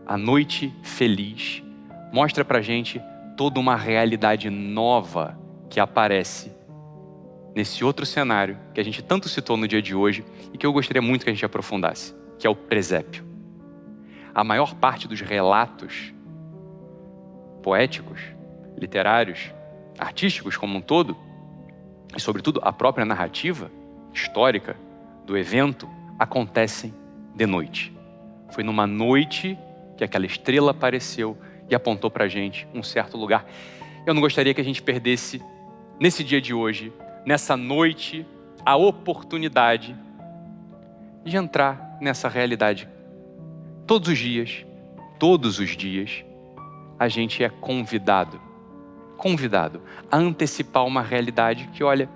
A noite feliz mostra pra gente toda uma realidade nova que aparece nesse outro cenário que a gente tanto citou no dia de hoje e que eu gostaria muito que a gente aprofundasse, que é o presépio. A maior parte dos relatos poéticos, literários, artísticos como um todo, e sobretudo a própria narrativa histórica do evento, acontecem de noite. Foi numa noite que aquela estrela apareceu e apontou pra gente um certo lugar. Eu não gostaria que a gente perdesse, nesse dia de hoje, nessa noite, a oportunidade de entrar nessa realidade. Todos os dias, a gente é convidado a antecipar uma realidade que, olha,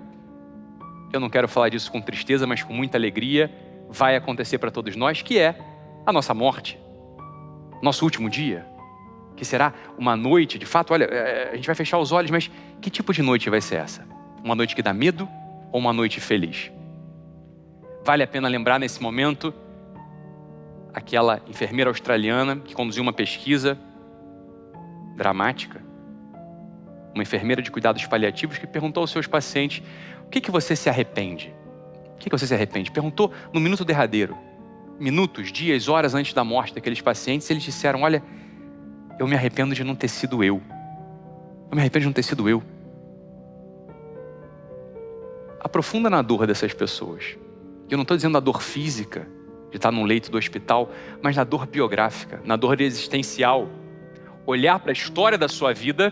eu não quero falar disso com tristeza, mas com muita alegria, vai acontecer para todos nós, que é a nossa morte, nosso último dia, que será uma noite, de fato, olha, a gente vai fechar os olhos, mas que tipo de noite vai ser essa? Uma noite que dá medo ou uma noite feliz? Vale a pena lembrar nesse momento aquela enfermeira australiana que conduziu uma pesquisa dramática, uma enfermeira de cuidados paliativos que perguntou aos seus pacientes: o que você se arrepende? O que você se arrepende? Perguntou no minuto derradeiro, minutos, dias, horas antes da morte daqueles pacientes, eles disseram: olha, eu me arrependo de não ter sido eu. Eu me arrependo de não ter sido eu. Aprofunda na dor dessas pessoas. Eu não estou dizendo a dor física, de estar num leito do hospital, mas na dor biográfica, na dor existencial. Olhar para a história da sua vida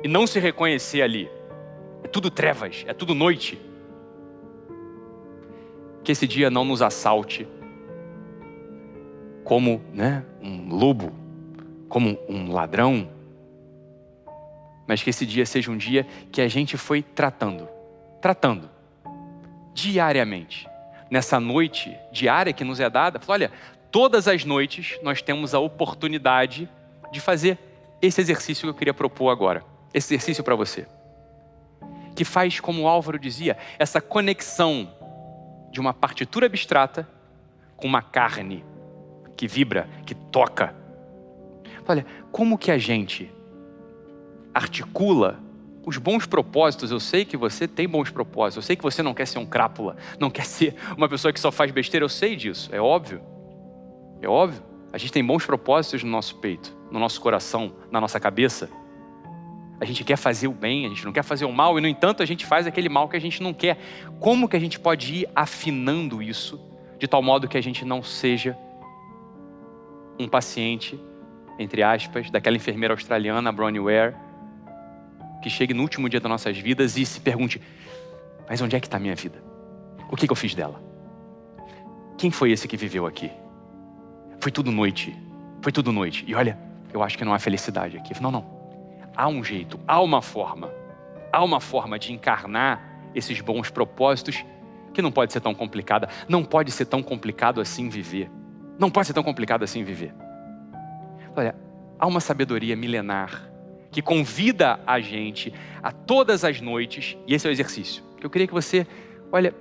e não se reconhecer ali. É tudo trevas, é tudo noite. Que esse dia não nos assalte como, um lobo, como um ladrão, mas que esse dia seja um dia que a gente foi tratando diariamente, nessa noite diária que nos é dada. Olha, todas as noites nós temos a oportunidade de fazer esse exercício que eu queria propor agora, esse exercício para você, que faz, como o Álvaro dizia, essa conexão de uma partitura abstrata com uma carne que vibra, que toca. Olha, como que a gente articula os bons propósitos? Eu sei que você tem bons propósitos, eu sei que você não quer ser um crápula, não quer ser uma pessoa que só faz besteira, eu sei disso, é óbvio. É óbvio, a gente tem bons propósitos no nosso peito, no nosso coração, na nossa cabeça. A gente quer fazer o bem, a gente não quer fazer o mal, e no entanto a gente faz aquele mal que a gente não quer. Como que a gente pode ir afinando isso, de tal modo que a gente não seja um paciente, entre aspas, daquela enfermeira australiana, Bronnie Ware, que chegue no último dia das nossas vidas e se pergunte: mas onde é que está a minha vida? O que eu fiz dela? Quem foi esse que viveu aqui? Foi tudo noite. E olha, eu acho que não há felicidade aqui. Não. Há um jeito, há uma forma de encarnar esses bons propósitos que não pode ser tão complicada. Não pode ser tão complicado assim viver. Não pode ser tão complicado assim viver. Olha, há uma sabedoria milenar que convida a gente a todas as noites, e esse é o exercício, que eu queria que você, olha,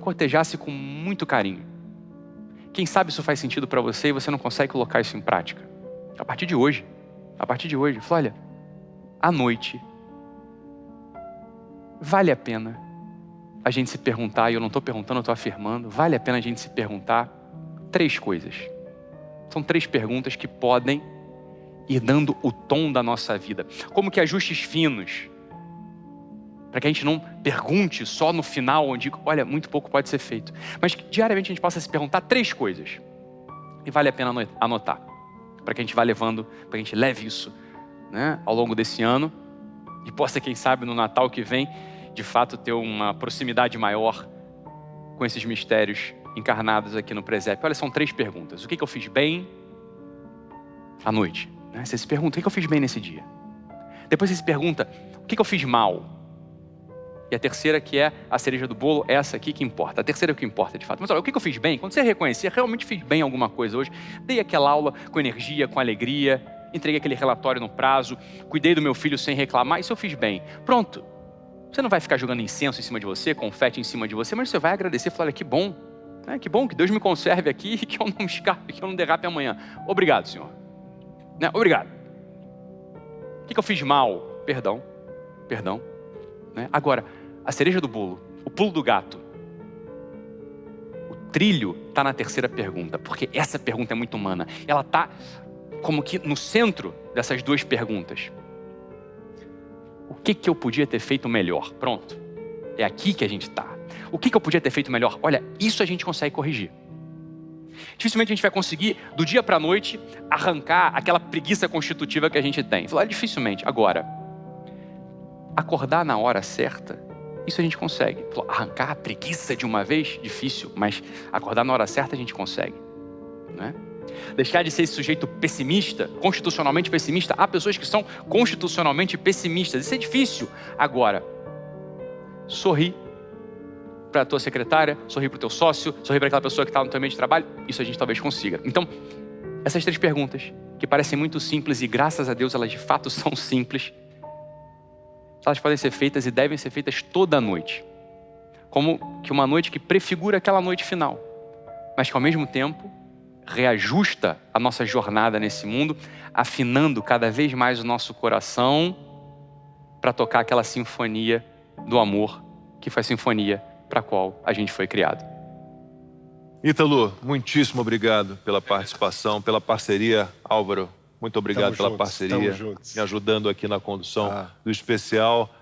cortejasse com muito carinho. Quem sabe isso faz sentido para você e você não consegue colocar isso em prática. A partir de hoje, fala, olha, à noite, vale a pena a gente se perguntar, e eu não estou perguntando, eu estou afirmando, vale a pena a gente se perguntar 3 coisas. São 3 perguntas que podem ir dando o tom da nossa vida. Como que ajustes finos, para que a gente não pergunte só no final, onde, olha, muito pouco pode ser feito. Mas que diariamente a gente possa se perguntar 3 coisas. E vale a pena anotar, para que a gente vá levando, para que a gente leve isso, né, ao longo desse ano, e possa, quem sabe, no Natal que vem, de fato ter uma proximidade maior com esses mistérios encarnados aqui no presépio. Olha, são 3 perguntas. O que eu fiz bem à noite? Né? Você se pergunta, o que eu fiz bem nesse dia? Depois você se pergunta, o que eu fiz mal? E a terceira, que é a cereja do bolo, essa aqui que importa. A terceira é o que importa, de fato. Mas olha, o que eu fiz bem? Quando você reconhecer, realmente fiz bem alguma coisa hoje. Dei aquela aula com energia, com alegria, entreguei aquele relatório no prazo, cuidei do meu filho sem reclamar, isso eu fiz bem. Pronto. Você não vai ficar jogando incenso em cima de você, confete em cima de você, mas você vai agradecer e falar, olha, que bom, né? Que bom que Deus me conserve aqui e que eu não escape, que eu não derrape amanhã. Obrigado, Senhor. Né? Obrigado. O que eu fiz mal? Perdão. Né? Agora, a cereja do bolo, o pulo do gato, o trilho está na terceira pergunta, porque essa pergunta é muito humana. Ela está como que no centro dessas 2 perguntas. O que eu podia ter feito melhor? Pronto. É aqui que a gente está. O que eu podia ter feito melhor? Olha, isso a gente consegue corrigir. Dificilmente a gente vai conseguir, do dia para a noite, arrancar aquela preguiça constitutiva que a gente tem. Falar, dificilmente. Agora, acordar na hora certa, isso a gente consegue. Arrancar a preguiça de uma vez, difícil, mas acordar na hora certa a gente consegue. Né? Deixar de ser esse sujeito pessimista, constitucionalmente pessimista. Há pessoas que são constitucionalmente pessimistas. Isso é difícil. Agora, sorrir para a tua secretária, sorrir para o teu sócio, sorrir para aquela pessoa que está no teu meio de trabalho. Isso a gente talvez consiga. Então, essas 3 perguntas, que parecem muito simples e graças a Deus elas de fato são simples, elas podem ser feitas e devem ser feitas toda noite. Como que uma noite que prefigura aquela noite final, mas que ao mesmo tempo reajusta a nossa jornada nesse mundo, afinando cada vez mais o nosso coração para tocar aquela sinfonia do amor, que foi a sinfonia para a qual a gente foi criado. Ítalo, muitíssimo obrigado pela participação, pela parceria. Álvaro, muito obrigado pela parceria, me ajudando aqui na condução do especial.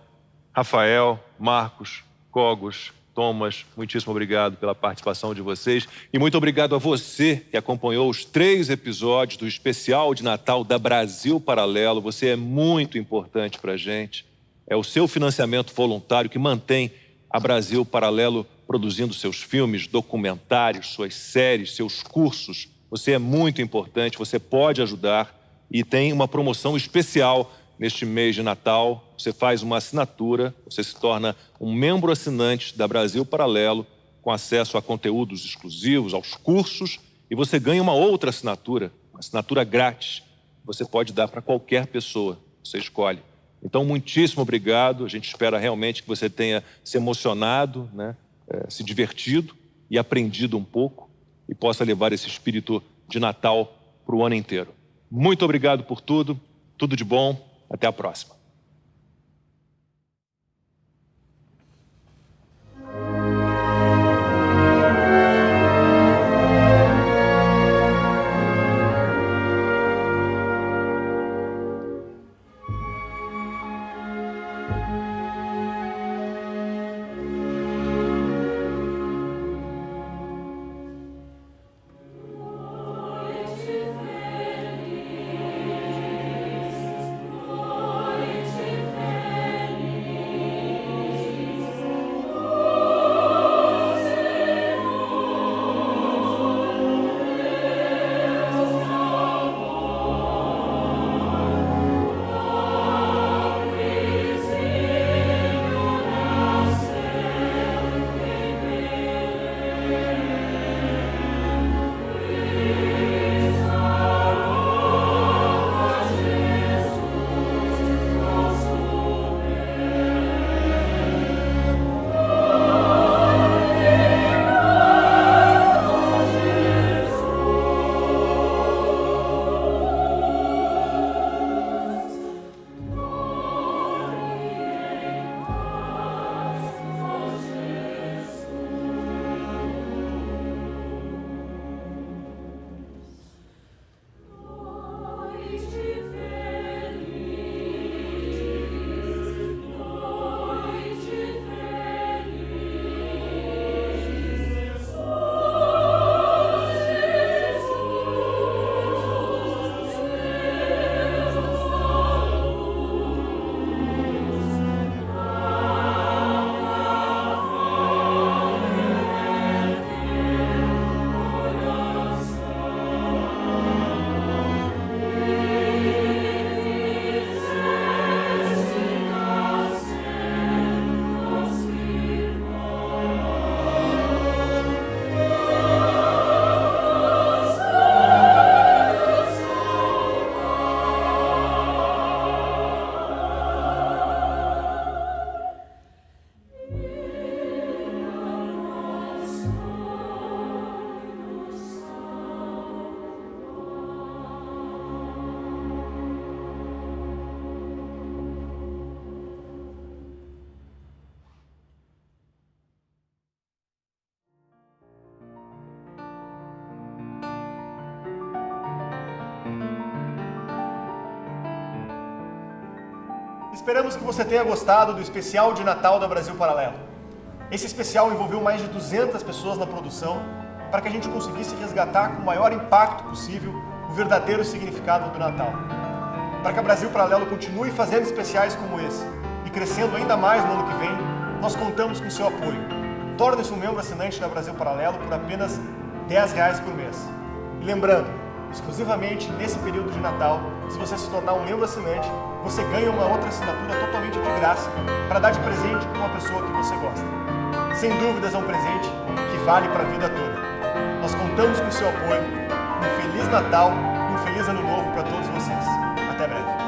Rafael, Marcos, Cogos, Thomas, muitíssimo obrigado pela participação de vocês. E muito obrigado a você que acompanhou os 3 episódios do especial de Natal da Brasil Paralelo. Você é muito importante para a gente. É o seu financiamento voluntário que mantém a Brasil Paralelo produzindo seus filmes, documentários, suas séries, seus cursos. Você é muito importante, você pode ajudar e tem uma promoção especial neste mês de Natal. Você faz uma assinatura, você se torna um membro assinante da Brasil Paralelo, com acesso a conteúdos exclusivos, aos cursos, e você ganha uma outra assinatura, uma assinatura grátis. Você pode dar para qualquer pessoa, você escolhe. Então, muitíssimo obrigado. A gente espera realmente que você tenha se emocionado, né, se divertido e aprendido um pouco e possa levar esse espírito de Natal para o ano inteiro. Muito obrigado por tudo, tudo de bom, até a próxima. Esperamos que você tenha gostado do especial de Natal da Brasil Paralelo. Esse especial envolveu mais de 200 pessoas na produção para que a gente conseguisse resgatar com o maior impacto possível o verdadeiro significado do Natal. Para que a Brasil Paralelo continue fazendo especiais como esse e crescendo ainda mais no ano que vem, nós contamos com o seu apoio. Torne-se um membro assinante da Brasil Paralelo por apenas R$10 por mês. E lembrando, exclusivamente nesse período de Natal, se você se tornar um membro assinante, você ganha uma outra assinatura totalmente de graça para dar de presente para uma pessoa que você gosta. Sem dúvidas é um presente que vale para a vida toda. Nós contamos com o seu apoio. Um Feliz Natal e um Feliz Ano Novo para todos vocês. Até breve.